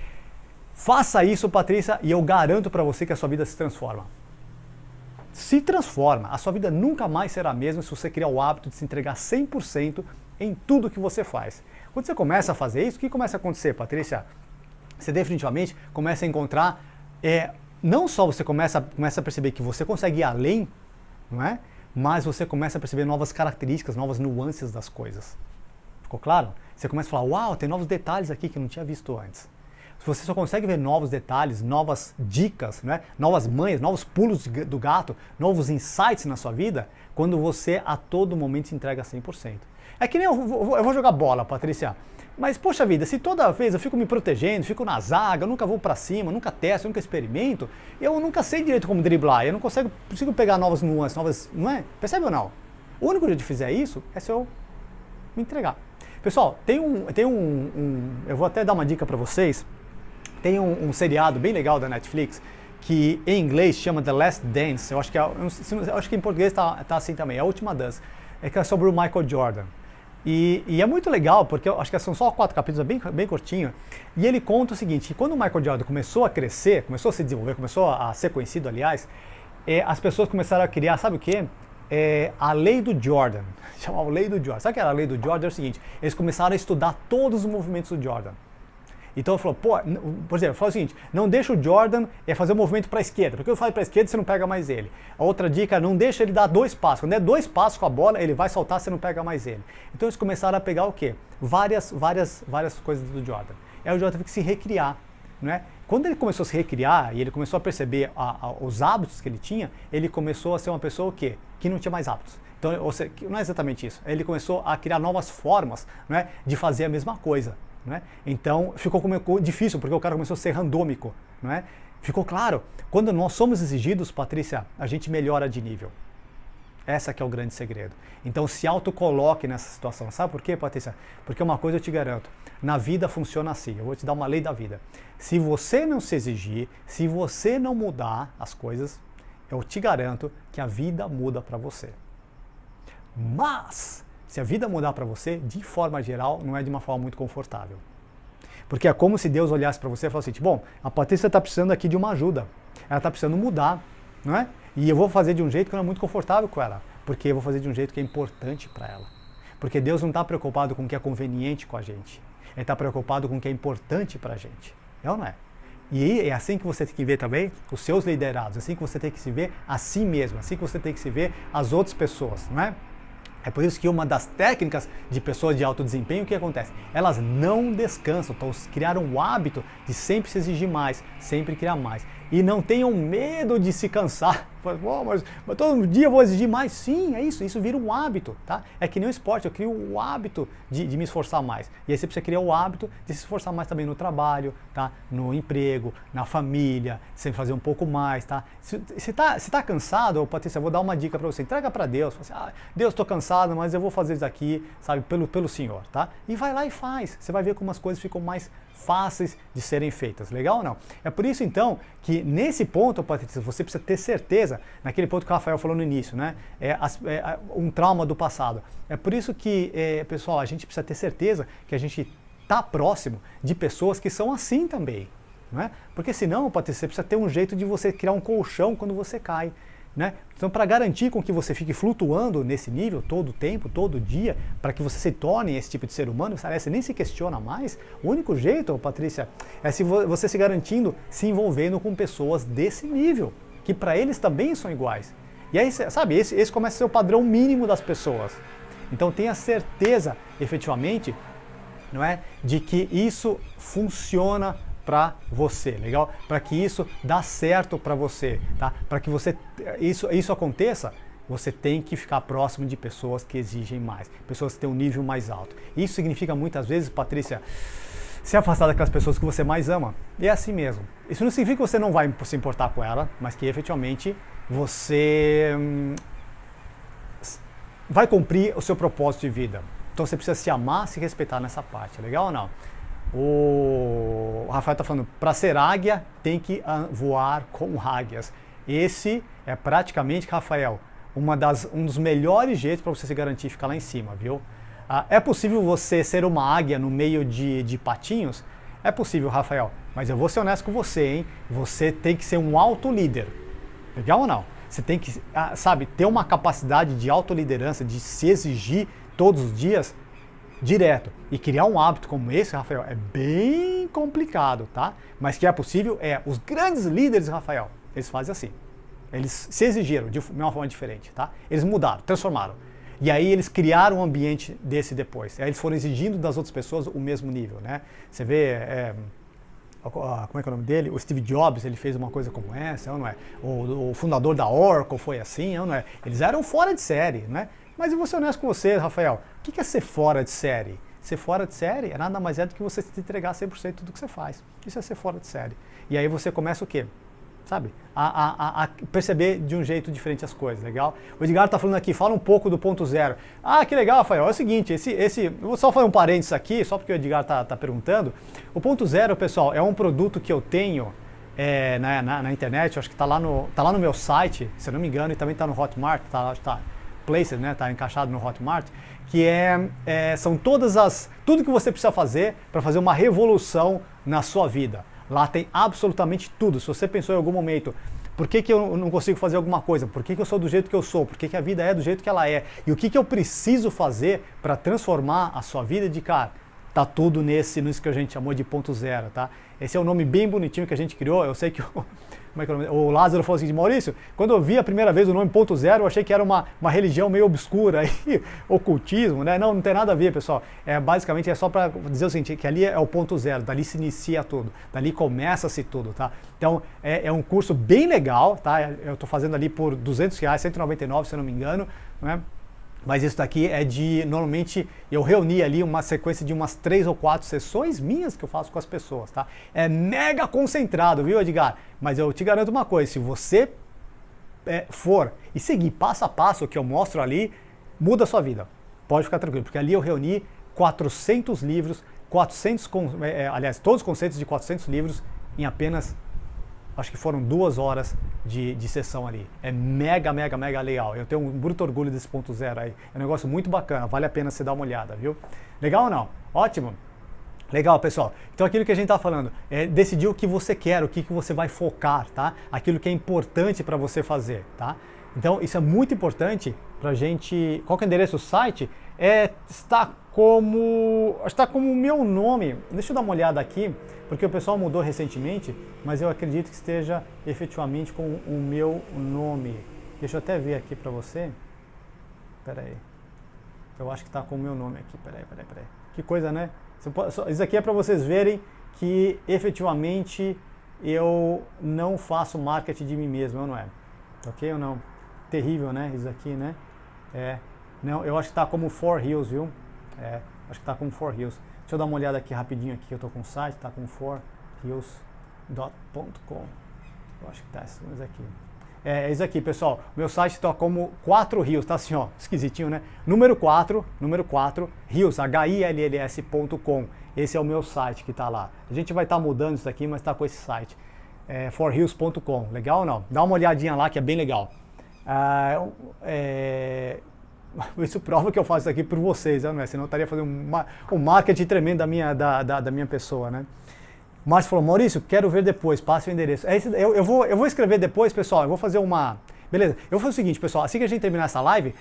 Faça isso, Patrícia, e eu garanto para você que a sua vida se transforma. Se transforma, a sua vida nunca mais será a mesma se você criar o hábito de se entregar 100% em tudo que você faz. Quando você começa a fazer isso, o que começa a acontecer, Patrícia? Você definitivamente começa a encontrar, não só você começa a perceber que você consegue ir além, não é? Mas você começa a perceber novas características, novas nuances das coisas. Ficou claro? Você começa a falar, uau, tem novos detalhes aqui que eu não tinha visto antes. Você só consegue ver novos detalhes, novas dicas, né? Novas manhas, novos pulos do gato, novos insights na sua vida, quando você a todo momento se entrega 100%. É que nem eu vou jogar bola, Patrícia. Mas, poxa vida, se toda vez eu fico me protegendo, fico na zaga, eu nunca vou pra cima, nunca testo, nunca experimento, eu nunca sei direito como driblar, eu não consigo pegar novas nuances, não é? Percebe ou não? O único jeito de fazer isso é se eu me entregar. Pessoal, eu vou até dar uma dica para vocês. Tem um seriado bem legal da Netflix que em inglês chama The Last Dance. Eu acho que, eu acho que em português tá assim também, A Última Dança. É que é sobre o Michael Jordan. E é muito legal, porque eu acho que são só 4 capítulos, é bem curtinho. E ele conta o seguinte, que quando o Michael Jordan começou a crescer, começou a se desenvolver, começou a ser conhecido, aliás, as pessoas começaram a criar, sabe o quê? A lei do Jordan. Chamava lei do Jordan. Sabe o que era a lei do Jordan? É o seguinte, eles começaram a estudar todos os movimentos do Jordan. Então ele falou, por exemplo, falou o seguinte, não deixa o Jordan fazer o movimento para a esquerda, porque eu falo para a esquerda você não pega mais ele. A outra dica, não deixa ele dar 2 passos. Quando der 2 passos com a bola, ele vai saltar, você não pega mais ele. Então eles começaram a pegar o quê? Várias coisas do Jordan. Aí o Jordan teve que se recriar, né? Quando ele começou a se recriar e ele começou a perceber os hábitos que ele tinha, ele começou a ser uma pessoa o quê? Que não tinha mais hábitos. Então, ou seja, não é exatamente isso. Ele começou a criar novas formas, né, de fazer a mesma coisa. Né? Então ficou difícil, porque o cara começou a ser randômico. Né? Ficou claro, quando nós somos exigidos, Patrícia, a gente melhora de nível. Essa que é o grande segredo. Então se autocoloque nessa situação. Sabe por quê, Patrícia? Porque uma coisa eu te garanto, na vida funciona assim, eu vou te dar uma lei da vida. Se você não se exigir, se você não mudar as coisas, eu te garanto que a vida muda para você. Mas se a vida mudar para você, de forma geral, não é de uma forma muito confortável. Porque é como se Deus olhasse para você e falasse assim, bom, a Patrícia está precisando aqui de uma ajuda. Ela está precisando mudar, não é? E eu vou fazer de um jeito que não é muito confortável com ela. Porque eu vou fazer de um jeito que é importante para ela. Porque Deus não está preocupado com o que é conveniente com a gente. Ele está preocupado com o que é importante para a gente. É ou não é? E é assim que você tem que ver também os seus liderados. É assim que você tem que se ver a si mesmo. Assim que você tem que se ver as outras pessoas, não é? É por isso que uma das técnicas de pessoas de alto desempenho, o que acontece? Elas não descansam, então criaram o hábito de sempre se exigir mais, sempre criar mais. E não tenham medo de se cansar. Mas todo dia eu vou exigir mais. Sim, é isso vira um hábito, tá? É que nem o esporte, eu crio o hábito de me esforçar mais. E aí você precisa criar o hábito de se esforçar mais também no trabalho, tá? No emprego, na família, sempre fazer um pouco mais, tá? Se tá cansado, Patrícia, eu vou dar uma dica para você, entrega para Deus. Assim, Deus, estou cansado, mas eu vou fazer isso aqui, sabe, pelo Senhor, tá? E vai lá e faz. Você vai ver como as coisas ficam mais fáceis de serem feitas. Legal ou não? É por isso, então, que nesse ponto, Patrícia, você precisa ter certeza, naquele ponto que o Rafael falou no início, né? Um trauma do passado. É por isso que, pessoal, a gente precisa ter certeza que a gente está próximo de pessoas que são assim também. Não é? Porque senão, Patrícia, você precisa ter um jeito de você criar um colchão quando você cai. Né? Então, para garantir com que você fique flutuando nesse nível todo o tempo, todo dia, para que você se torne esse tipo de ser humano, você nem se questiona mais, o único jeito, Patrícia, é se você se garantindo, se envolvendo com pessoas desse nível, que para eles também são iguais. E aí, sabe, esse começa a ser o padrão mínimo das pessoas. Então tenha certeza, efetivamente, não é, de que isso funciona para você, legal? Para que isso dá certo para você, tá? Para que isso aconteça, você tem que ficar próximo de pessoas que exigem mais, pessoas que têm um nível mais alto. Isso significa muitas vezes, Patrícia, se afastar daquelas pessoas que você mais ama. E é assim mesmo. Isso não significa que você não vai se importar com ela, mas que efetivamente você vai cumprir o seu propósito de vida. Então você precisa se amar, se respeitar nessa parte, legal ou não? O Rafael está falando, para ser águia tem que voar com águias. Esse é praticamente, Rafael, um dos melhores jeitos para você se garantir ficar lá em cima, viu? É possível você ser uma águia no meio de patinhos? É possível, Rafael, mas eu vou ser honesto com você, hein? Você tem que ser um autolíder. Legal ou não? Você tem que, sabe, ter uma capacidade de autoliderança, de se exigir todos os dias, direto. E criar um hábito como esse, Rafael, é bem complicado, tá? Mas que é possível, os grandes líderes, Rafael, eles fazem assim. Eles se exigiram de uma forma diferente, tá? Eles mudaram, transformaram. E aí eles criaram um ambiente desse depois. Aí eles foram exigindo das outras pessoas o mesmo nível, né? Você vê, como é que é o nome dele? O Steve Jobs, ele fez uma coisa como essa, não é? O fundador da Oracle foi assim, não é? Eles eram fora de série, né? Mas eu vou ser honesto com você, Rafael, o que é ser fora de série? Ser fora de série é nada mais do que você se entregar 100% do que você faz. Isso é ser fora de série. E aí você começa o quê? sabe, a perceber de um jeito diferente as coisas, legal? O Edgar está falando aqui, fala um pouco do ponto zero. Ah, que legal, Rafael, é o seguinte, eu vou só fazer um parênteses aqui, só porque o Edgar tá perguntando. O ponto zero, pessoal, é um produto que eu tenho na internet, eu acho que tá lá no meu site, se eu não me engano, e também tá no Hotmart, tá placed, né, tá encaixado no Hotmart, que são tudo que você precisa fazer para fazer uma revolução na sua vida. Lá tem absolutamente tudo. Se você pensou em algum momento, por que eu não consigo fazer alguma coisa? Por que eu sou do jeito que eu sou? Por que a vida é do jeito que ela é? E o que eu preciso fazer para transformar a sua vida de cara? Tá tudo nisso que a gente chamou de ponto zero, tá? Esse é um nome bem bonitinho que a gente criou. Eu sei que o Lázaro falou assim, Maurício, quando eu vi a primeira vez o nome ponto zero, eu achei que era uma religião meio obscura, aí, ocultismo, né? Não tem nada a ver, pessoal. Basicamente é só para dizer o seguinte, que ali é o ponto zero, dali se inicia tudo, dali começa-se tudo, tá? Então é um curso bem legal, tá? Eu estou fazendo ali por R$200, R$199, se eu não me engano, né? Mas isso daqui normalmente eu reuni ali uma sequência de umas 3 ou 4 sessões minhas que eu faço com as pessoas, tá? É mega concentrado, viu, Edgar? Mas eu te garanto uma coisa, se você for e seguir passo a passo o que eu mostro ali, muda a sua vida. Pode ficar tranquilo, porque ali eu reuni 400 livros, aliás, todos os conceitos de 400 livros em apenas, acho que foram 2 horas de sessão ali. É mega legal. Eu tenho um bruto orgulho desse ponto zero aí. É um negócio muito bacana, vale a pena você dar uma olhada, viu? Legal ou não? Ótimo? Legal, pessoal. Então aquilo que a gente está falando é decidir o que você quer, o que você vai focar, tá? Aquilo que é importante para você fazer, tá? Então isso é muito importante pra gente. Qual que é o endereço do site? Está como o meu nome. Deixa eu dar uma olhada aqui, porque o pessoal mudou recentemente, mas eu acredito que esteja efetivamente com o meu nome. Deixa eu até ver aqui pra você. Pera aí. Eu acho que está com o meu nome aqui. Pera aí. Que coisa, né? Isso aqui é para vocês verem que efetivamente eu não faço marketing de mim mesmo, não é? Ok ou não? Terrível, né? Isso aqui, né? Não, eu acho que está como 4Hills, viu? Acho que está como 4Hills. Deixa eu dar uma olhada aqui rapidinho aqui, eu estou com o site, está com 4hills.com. Eu acho que está isso aqui. É isso aqui, pessoal. Meu site está como 4Hills, tá assim, ó, esquisitinho, né? Número 4, Hills, HILLS.com. Esse é o meu site que está lá. A gente vai estar mudando isso aqui, mas está com esse site. 4hills.com. Legal ou não? Dá uma olhadinha lá que é bem legal. Isso prova que eu faço isso aqui por vocês, não é? Senão eu estaria fazendo um marketing tremendo da minha pessoa, né? O Márcio falou, Maurício, quero ver depois, passe o endereço. Eu vou escrever depois, pessoal, eu vou fazer beleza, eu vou fazer o seguinte, pessoal, assim que a gente terminar essa live,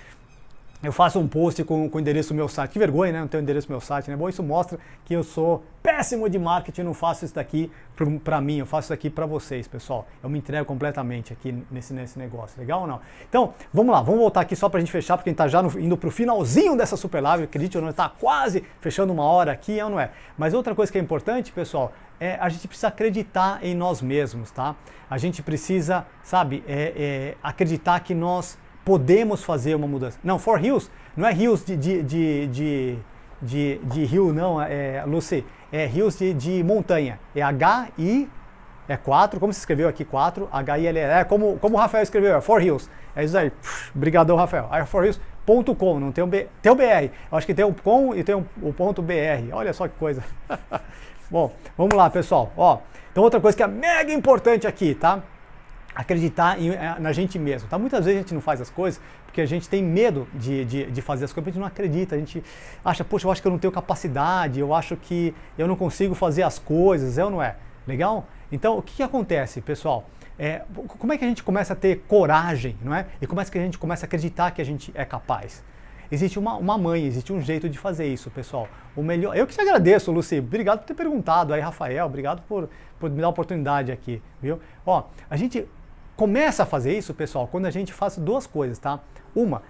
eu faço um post com o endereço do meu site. Que vergonha, né? Não ter o endereço do meu site, né? Bom, isso mostra que eu sou péssimo de marketing, não faço isso daqui pra mim, eu faço isso aqui pra vocês, pessoal. Eu me entrego completamente aqui nesse negócio, legal ou não? Então, vamos lá, vamos voltar aqui só pra gente fechar, porque a gente tá já indo pro finalzinho dessa super live, acredite ou não, tá quase fechando 1 hora aqui, não é? Mas outra coisa que é importante, pessoal, a gente precisa acreditar em nós mesmos, tá? A gente precisa, sabe, acreditar que nós podemos fazer uma mudança. Não, 4Hills, não é hills de rio, não, Lucy, é hills de montanha. É H-I, 4, como se escreveu aqui, 4, H-I-L-L, como o Rafael escreveu, 4Hills. É isso aí, obrigadão, Rafael. É 4Hills.com, não tem tem o BR. Eu acho que tem o com e tem o ponto BR. Olha só que coisa. Bom, vamos lá, pessoal. Ó, então outra coisa que é mega importante aqui, tá? Acreditar na gente mesmo, tá? Muitas vezes a gente não faz as coisas porque a gente tem medo de fazer as coisas, porque a gente não acredita, a gente acha, poxa, eu acho que eu não tenho capacidade, eu acho que eu não consigo fazer as coisas, ou não é? Legal? Então, o que acontece, pessoal? Como é que a gente começa a ter coragem, não é? E como é que a gente começa a acreditar que a gente é capaz? Existe uma mãe, existe um jeito de fazer isso, pessoal. O melhor, eu que te agradeço, Lucy, obrigado por ter perguntado aí, Rafael, obrigado por me dar a oportunidade aqui, viu? Ó, a gente começa a fazer isso, pessoal, quando a gente faz 2 coisas, tá? Uma,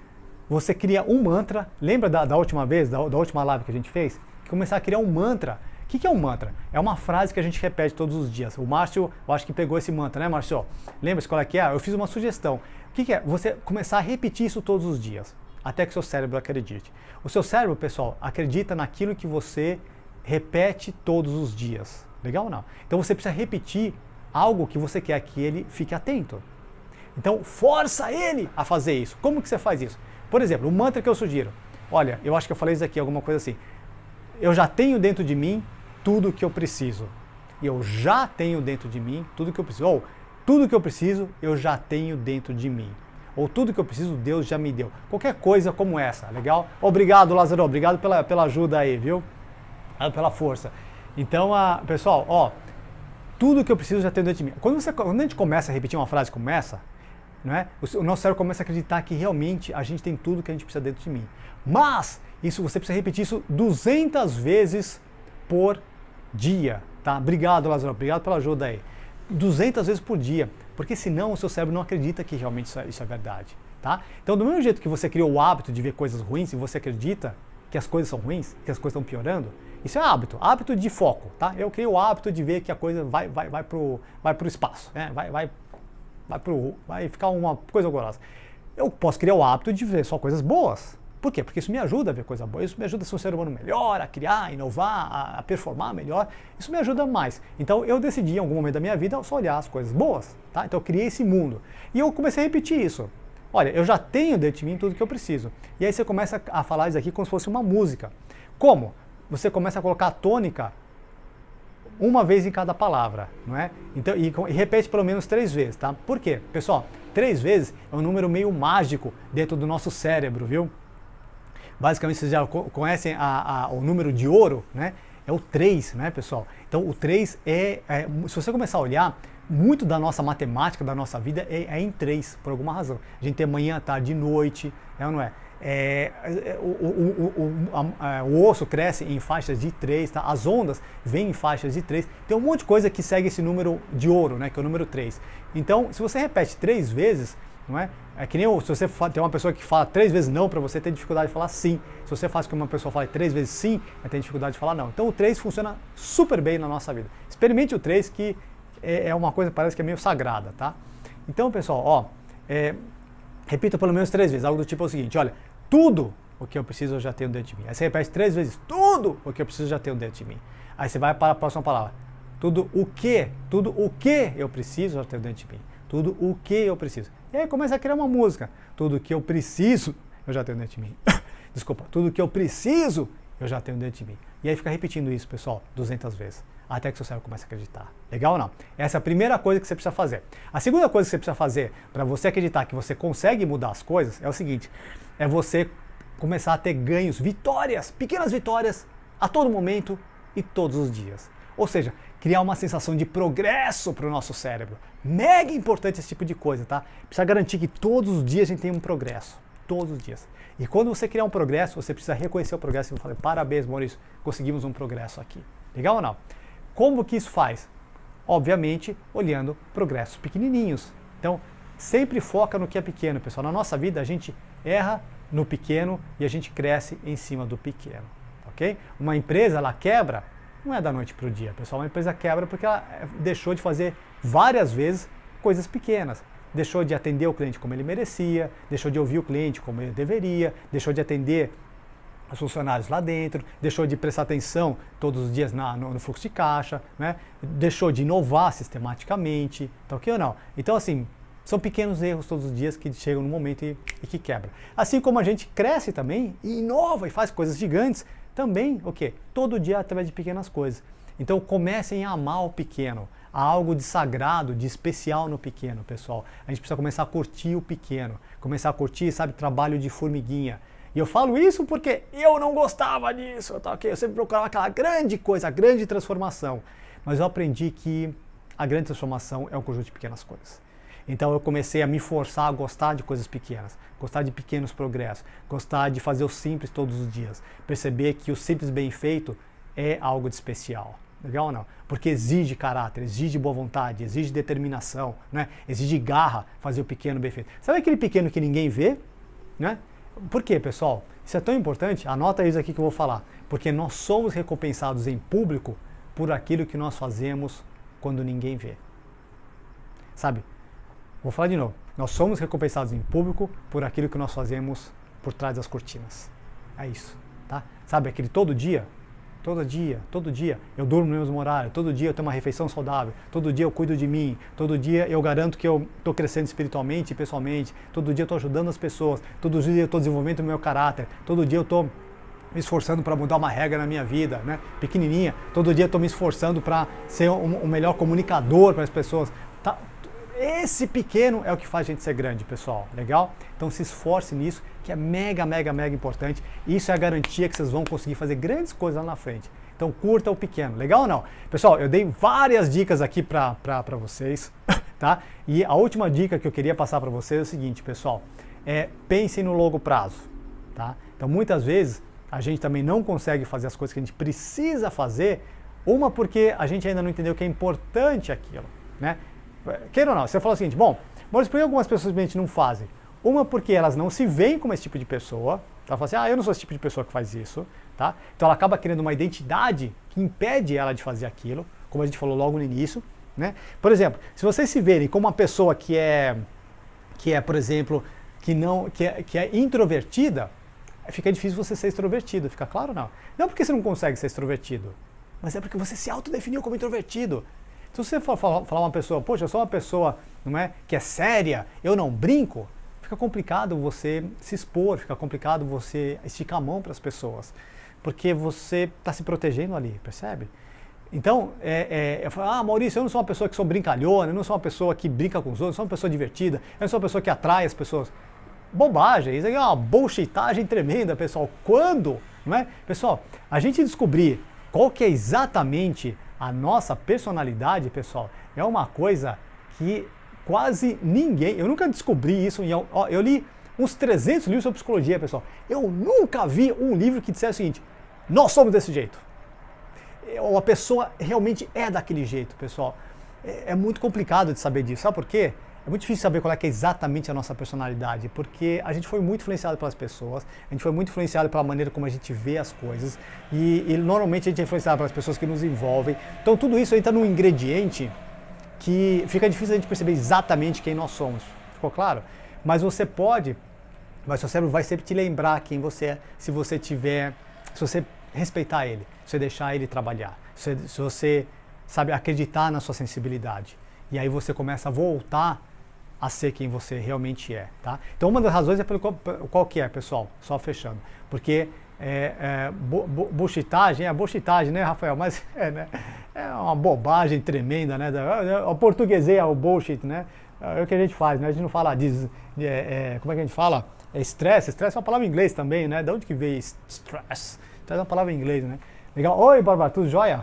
você cria um mantra, lembra da última vez, da última live que a gente fez? Começar a criar um mantra. O que é um mantra? É uma frase que a gente repete todos os dias. O Márcio, eu acho que pegou esse mantra, né, Márcio? Lembra-se qual é que é? Eu fiz uma sugestão. O que é? Você começar a repetir isso todos os dias, até que o seu cérebro acredite. O seu cérebro, pessoal, acredita naquilo que você repete todos os dias. Legal ou não? Então você precisa repetir algo que você quer que ele fique atento. Então, força ele a fazer isso. Como que você faz isso? Por exemplo, o mantra que eu sugiro. Olha, eu acho que eu falei isso aqui, alguma coisa assim. Eu já tenho dentro de mim tudo o que eu preciso. E eu já tenho dentro de mim tudo o que eu preciso. Ou, tudo o que eu preciso, eu já tenho dentro de mim. Ou tudo que eu preciso, Deus já me deu. Qualquer coisa como essa, legal? Obrigado, Lázaro, obrigado pela ajuda aí, viu? Pela força. Então, pessoal, ó, tudo que eu preciso já tenho dentro de mim. Quando a gente começa a repetir uma frase como essa, não é? O nosso cérebro começa a acreditar que realmente a gente tem tudo que a gente precisa dentro de mim. Mas, isso você precisa repetir isso 200 vezes por dia, tá? Obrigado, Lázaro, obrigado pela ajuda aí. 200 vezes por dia, porque senão o seu cérebro não acredita que realmente isso é verdade, tá? Então, do mesmo jeito que você criou o hábito de ver coisas ruins e você acredita que as coisas são ruins, que as coisas estão piorando, isso é hábito de foco, tá? Eu criei o hábito de ver que a coisa vai pro espaço, né? Vai ficar uma coisa horrorosa. Eu posso criar o hábito de ver só coisas boas. Por quê? Porque isso me ajuda a ver coisa boa, isso me ajuda a ser um ser humano melhor, a criar, a inovar, a performar melhor, isso me ajuda mais. Então eu decidi em algum momento da minha vida só olhar as coisas boas, tá? Então eu criei esse mundo. E eu comecei a repetir isso. Olha, eu já tenho dentro de mim tudo que eu preciso. E aí você começa a falar isso aqui como se fosse uma música. Como? Você começa a colocar a tônica uma vez em cada palavra, não é? Então, e repete pelo menos 3 vezes, tá? Por quê? Pessoal, 3 vezes é um número meio mágico dentro do nosso cérebro, viu? Basicamente, vocês já conhecem o número de ouro, né? É o 3, né, pessoal? Então, o 3 se você começar a olhar, muito da nossa matemática, da nossa vida é em 3, por alguma razão. A gente tem manhã, tarde e noite, é ou não é? O osso cresce em faixas de 3, tá? As ondas vêm em faixas de 3. Tem um monte de coisa que segue esse número de ouro, né? Que é o número 3. Então, se você repete 3 vezes, não é? É que nem se você tem uma pessoa que fala 3 vezes não, para você ter dificuldade de falar sim. Se você faz com que uma pessoa fale 3 vezes sim, vai ter dificuldade de falar não. Então o 3 funciona super bem na nossa vida. Experimente o 3, que é uma coisa que parece que é meio sagrada, tá? Então, pessoal, ó, repita pelo menos 3 vezes. Algo do tipo é o seguinte, olha, tudo o que eu preciso eu já tenho dentro de mim. Aí você repete 3 vezes, tudo o que eu preciso eu já tenho dentro de mim. Aí você vai para a próxima palavra. Tudo o que eu preciso eu já tenho dentro de mim. Tudo o que eu preciso. E aí começa a criar uma música. Tudo o que eu preciso, eu já tenho dentro de mim. Desculpa, tudo o que eu preciso, eu já tenho dentro de mim. E aí fica repetindo isso, pessoal, 200 vezes. Até que o seu cérebro comece a acreditar. Legal ou não? Essa é a primeira coisa que você precisa fazer. A segunda coisa que você precisa fazer para você acreditar que você consegue mudar as coisas é o seguinte. É você começar a ter ganhos, vitórias, pequenas vitórias, a todo momento e todos os dias. Ou seja, criar uma sensação de progresso para o nosso cérebro. Mega importante esse tipo de coisa, tá? Precisa garantir que todos os dias a gente tem um progresso. Todos os dias. E quando você criar um progresso, você precisa reconhecer o progresso e falar, parabéns, Maurício, conseguimos um progresso aqui. Legal ou não? Como que isso faz? Obviamente, olhando progressos pequenininhos. Então, sempre foca no que é pequeno, pessoal. Na nossa vida, a gente erra no pequeno e a gente cresce em cima do pequeno, ok? Uma empresa, ela quebra, não é da noite para o dia, pessoal. Uma empresa quebra porque ela deixou de fazer várias vezes coisas pequenas. Deixou de atender o cliente como ele merecia, deixou de ouvir o cliente como ele deveria, deixou de atender os funcionários lá dentro, deixou de prestar atenção todos os dias no fluxo de caixa, né? Deixou de inovar sistematicamente, tá ok ou não? Então, assim, são pequenos erros todos os dias que chegam no momento e que quebram. Assim como a gente cresce também e inova e faz coisas gigantes, também, o quê? Todo dia através de pequenas coisas. Então comecem a amar o pequeno. Há algo de sagrado, de especial no pequeno, pessoal. A gente precisa começar a curtir o pequeno. Começar a curtir, sabe, trabalho de formiguinha. E eu falo isso porque eu não gostava disso, tá ok? Eu sempre procurava aquela grande coisa, a grande transformação. Mas eu aprendi que a grande transformação é um conjunto de pequenas coisas. Então eu comecei a me forçar a gostar de coisas pequenas, gostar de pequenos progressos, gostar de fazer o simples todos os dias, perceber que o simples bem feito é algo de especial. Legal ou não? Porque exige caráter, exige boa vontade, exige determinação, né? Exige garra fazer o pequeno bem feito. Sabe aquele pequeno que ninguém vê? Né? Por quê, pessoal? Isso é tão importante, anota isso aqui que eu vou falar. Porque nós somos recompensados em público por aquilo que nós fazemos quando ninguém vê. Sabe? Vou falar de novo. Nós somos recompensados em público por aquilo que nós fazemos por trás das cortinas. É isso, tá? Sabe aquele todo dia? todo dia eu durmo no mesmo horário, todo dia eu tenho uma refeição saudável, todo dia eu cuido de mim, todo dia eu garanto que eu estou crescendo espiritualmente e pessoalmente, todo dia eu estou ajudando as pessoas, todo dia eu estou desenvolvendo o meu caráter, todo dia eu estou me esforçando para mudar uma regra na minha vida, né? Pequenininha, todo dia eu estou me esforçando para ser um melhor comunicador para as pessoas. Tá? Esse pequeno é o que faz a gente ser grande, pessoal, legal? Então se esforce nisso, que é mega, mega, mega importante. Isso é a garantia que vocês vão conseguir fazer grandes coisas lá na frente. Então curta o pequeno, legal ou não? Pessoal, eu dei várias dicas aqui para vocês, tá? E a última dica que eu queria passar para vocês é o seguinte, pessoal, pensem no longo prazo, tá? Então muitas vezes a gente também não consegue fazer as coisas que a gente precisa fazer, uma porque a gente ainda não entendeu que é importante aquilo, né? Queira ou não, você fala o seguinte, bom, mas por que algumas pessoas simplesmente não fazem? Uma porque elas não se veem como esse tipo de pessoa, ela fala assim, eu não sou esse tipo de pessoa que faz isso, tá? Então ela acaba criando uma identidade que impede ela de fazer aquilo, como a gente falou logo no início, né? Por exemplo, se vocês se verem como uma pessoa que é por exemplo, que é introvertida, fica difícil você ser extrovertido, fica claro ou não? Não porque você não consegue ser extrovertido, mas é porque você se autodefiniu como introvertido. Se você for falar uma pessoa, poxa, eu sou uma pessoa, não é, que é séria, eu não brinco, fica complicado você se expor, fica complicado você esticar a mão para as pessoas, porque você está se protegendo ali, percebe? Então, eu falo, Maurício, eu não sou uma pessoa que sou brincalhona, eu não sou uma pessoa que brinca com os outros, eu sou uma pessoa divertida, eu não sou uma pessoa que atrai as pessoas. Bobagem, isso aqui é uma bullshitagem tremenda, pessoal. Quando, não é? Pessoal, a gente descobrir qual que é exatamente a nossa personalidade, pessoal, é uma coisa que quase ninguém, eu nunca descobri isso, eu li uns 300 livros sobre psicologia, pessoal, eu nunca vi um livro que dissesse o seguinte, nós somos desse jeito, ou a pessoa realmente é daquele jeito, pessoal. É muito complicado de saber disso, sabe por quê? É muito difícil saber qual é que é exatamente a nossa personalidade, porque a gente foi muito influenciado pelas pessoas, a gente foi muito influenciado pela maneira como a gente vê as coisas, e normalmente a gente é influenciado pelas pessoas que nos envolvem. Então tudo isso entra num ingrediente que fica difícil a gente perceber exatamente quem nós somos. Ficou claro? Mas seu cérebro vai sempre te lembrar quem você é, se você respeitar ele, se você deixar ele trabalhar, se você, sabe, acreditar na sua sensibilidade. E aí você começa a voltar a ser quem você realmente é, tá? Então uma das razões é pelo qual que é, pessoal, só fechando, porque bullshitagem, né, Rafael? Mas né? É uma bobagem tremenda, né? O português é o bullshit, né? É o que a gente faz, né? A gente não fala como é que a gente fala? Estresse é uma palavra em inglês também, né? De onde que veio stress? É uma palavra em inglês, né? Legal. Oi, Bárbara, tudo jóia?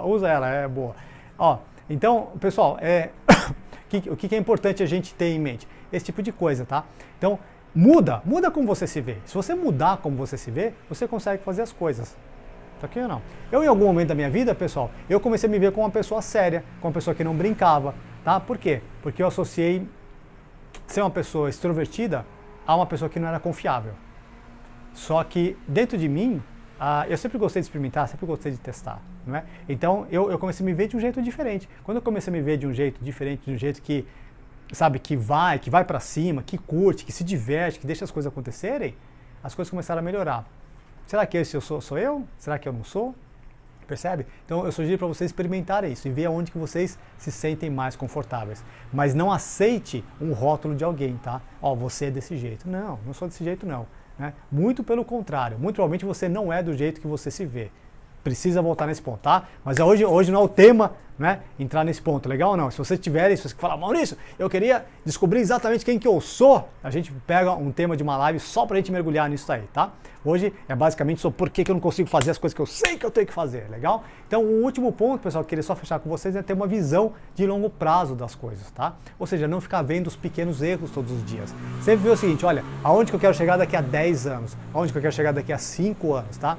Usa ela, é boa. Ó, então, pessoal, o que é importante a gente ter em mente? Esse tipo de coisa, tá? Então, muda como você se vê. Se você mudar como você se vê, você consegue fazer as coisas. Tá aqui ou não? Eu, em algum momento da minha vida, pessoal, eu comecei a me ver como uma pessoa séria, como uma pessoa que não brincava, tá? Por quê? Porque eu associei ser uma pessoa extrovertida a uma pessoa que não era confiável. Só que, dentro de mim, eu sempre gostei de experimentar, sempre gostei de testar, não é? Então eu comecei a me ver de um jeito diferente. Quando eu comecei a me ver de um jeito diferente, de um jeito que, sabe, que vai para cima, que curte, que se diverte, que deixa as coisas acontecerem, as coisas começaram a melhorar. Será que esse eu sou eu? Será que eu não sou? Percebe? Então eu sugiro para vocês experimentarem isso e ver aonde que vocês se sentem mais confortáveis. Mas não aceite um rótulo de alguém, tá? Você é desse jeito. Não sou desse jeito não. Né? Muito pelo contrário, muito provavelmente você não é do jeito que você se vê. Precisa voltar nesse ponto, tá? Mas hoje não é o tema, né? Entrar nesse ponto, legal ou não? Se você tiver, se você falar, Maurício, eu queria descobrir exatamente quem que eu sou, a gente pega um tema de uma live só pra gente mergulhar nisso aí, tá? Hoje é basicamente sobre por que eu não consigo fazer as coisas que eu sei que eu tenho que fazer, legal? Então o último ponto, pessoal, que eu queria só fechar com vocês é ter uma visão de longo prazo das coisas, tá? Ou seja, não ficar vendo os pequenos erros todos os dias. Sempre ver o seguinte, olha, aonde que eu quero chegar daqui a 10 anos? Aonde que eu quero chegar daqui a 5 anos, tá?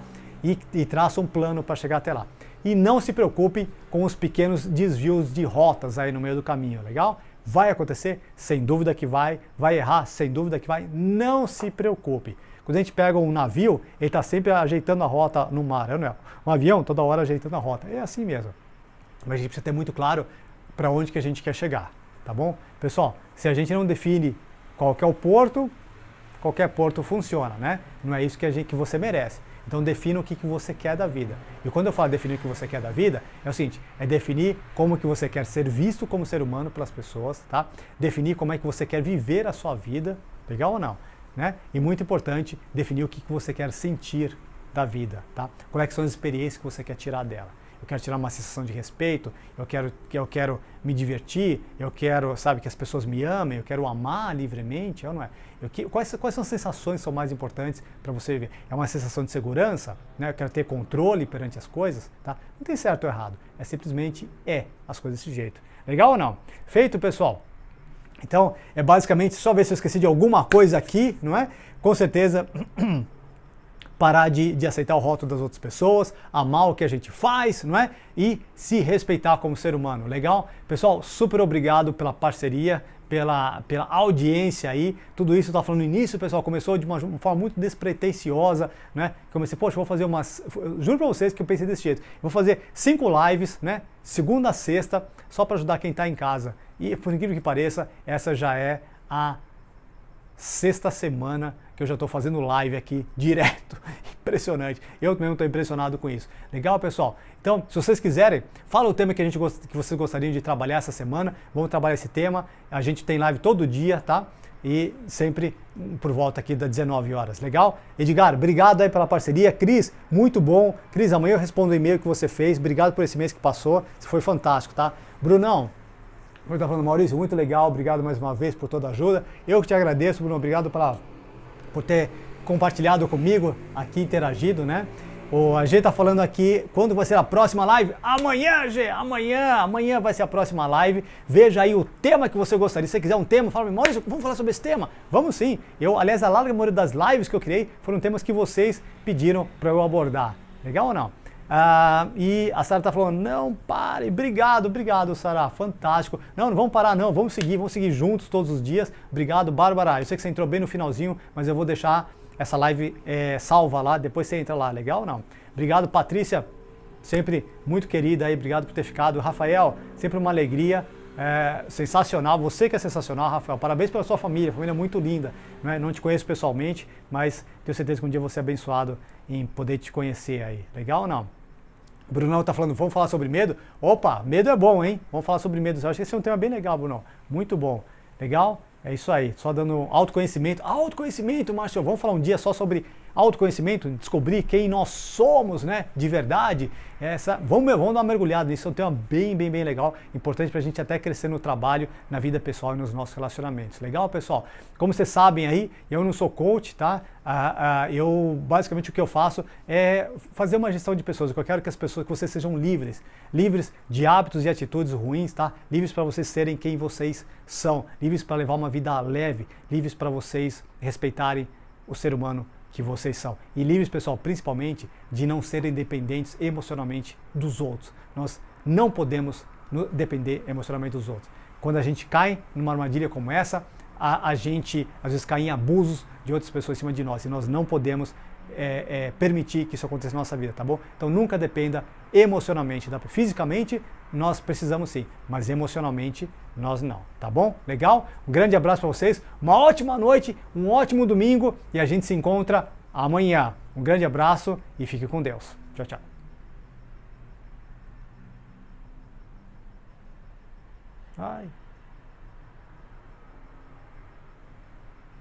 E traça um plano para chegar até lá. E não se preocupe com os pequenos desvios de rotas aí no meio do caminho, legal? Vai acontecer? Sem dúvida que vai. Vai errar? Sem dúvida que vai. Não se preocupe. Quando a gente pega um navio, ele está sempre ajeitando a rota no mar, não é? Um avião toda hora ajeitando a rota. É assim mesmo. Mas a gente precisa ter muito claro para onde que a gente quer chegar, tá bom? Pessoal, se a gente não define qual que é o porto, qualquer porto funciona, né? Não é isso que você merece. Então defina o que você quer da vida. E quando eu falo definir o que você quer da vida, é o seguinte, é definir como que você quer ser visto como ser humano pelas pessoas, tá? Definir como é que você quer viver a sua vida, legal ou não? Né? E muito importante, definir o que você quer sentir da vida, tá? Quais são as experiências que você quer tirar dela. Eu quero tirar uma sensação de respeito, eu quero me divertir, eu quero, sabe, que as pessoas me amem, eu quero amar livremente, ou não é? Quais são as sensações que são mais importantes para você viver? É uma sensação de segurança, né? Eu quero ter controle perante as coisas, tá? Não tem certo ou errado, é simplesmente as coisas desse jeito. Legal ou não? Feito, pessoal? Então, é basicamente só ver se eu esqueci de alguma coisa aqui, não é? Com certeza... parar de aceitar o rótulo das outras pessoas, amar o que a gente faz, não é? E se respeitar como ser humano, legal? Pessoal, super obrigado pela parceria, pela audiência aí, tudo isso eu estava falando no início, pessoal, começou de uma forma muito despretensiosa, né? Comecei, poxa, vou fazer umas, juro para vocês que eu pensei desse jeito, vou fazer 5 lives, né? Segunda a sexta, só para ajudar quem está em casa. E por incrível que pareça, essa já é a sexta semana que eu já estou fazendo live aqui direto. Impressionante. Eu mesmo estou impressionado com isso. Legal, pessoal? Então, se vocês quiserem, fala o tema que vocês gostariam de trabalhar essa semana. Vamos trabalhar esse tema. A gente tem live todo dia, tá? E sempre por volta aqui das 19 horas. Legal? Edgar, obrigado aí pela parceria. Cris, muito bom. Cris, amanhã eu respondo o e-mail que você fez. Obrigado por esse mês que passou. Isso foi fantástico, tá? Brunão, como está falando, Maurício, muito legal, obrigado mais uma vez por toda a ajuda. Eu que te agradeço, Bruno, obrigado por ter compartilhado comigo aqui, interagido, né? A G está falando aqui, quando vai ser a próxima live? Amanhã, G, amanhã vai ser a próxima live. Veja aí o tema que você gostaria. Se você quiser um tema, fala, Maurício, vamos falar sobre esse tema? Vamos sim. Aliás, a larga maioria das lives que eu criei foram temas que vocês pediram para eu abordar. Legal ou não? E a Sara está falando, não pare, obrigado, Sara, fantástico. Não vamos parar não, vamos seguir juntos todos os dias. Obrigado, Bárbara, eu sei que você entrou bem no finalzinho, mas eu vou deixar essa live salva lá, depois você entra lá, legal ou não? Obrigado, Patrícia, sempre muito querida aí, obrigado por ter ficado. Rafael, sempre uma alegria. Sensacional, você que é sensacional, Rafael, parabéns pela sua família muito linda, né? Não te conheço pessoalmente, mas tenho certeza que um dia você é abençoado em poder te conhecer aí, legal ou não? Brunão tá falando, vamos falar sobre medo? Opa, medo é bom, hein? Vamos falar sobre medo, eu acho que esse é um tema bem legal, Brunão, muito bom, legal? É isso aí, só dando autoconhecimento, Márcio, vamos falar um dia só sobre autoconhecimento, descobrir quem nós somos, né, de verdade. Vamos dar uma mergulhada nisso, é um tema bem legal, importante pra gente até crescer no trabalho, na vida pessoal e nos nossos relacionamentos. Legal, pessoal? Como vocês sabem aí, eu não sou coach, tá? Basicamente o que eu faço é fazer uma gestão de pessoas. Eu quero que vocês sejam livres de hábitos e atitudes ruins, tá? Livres para vocês serem quem vocês são, livres para levar uma vida leve, livres para vocês respeitarem o ser humano que vocês são. E livres, pessoal, principalmente de não serem dependentes emocionalmente dos outros. Nós não podemos depender emocionalmente dos outros. Quando a gente cai numa armadilha como essa, a gente às vezes cai em abusos de outras pessoas em cima de nós. E nós não podemos permitir que isso aconteça na nossa vida, tá bom? Então nunca dependa emocionalmente. Fisicamente nós precisamos sim, mas emocionalmente nós não, tá bom? Legal? Um grande abraço para vocês, uma ótima noite, um ótimo domingo e a gente se encontra amanhã. Um grande abraço e fique com Deus. Tchau, tchau. Ai.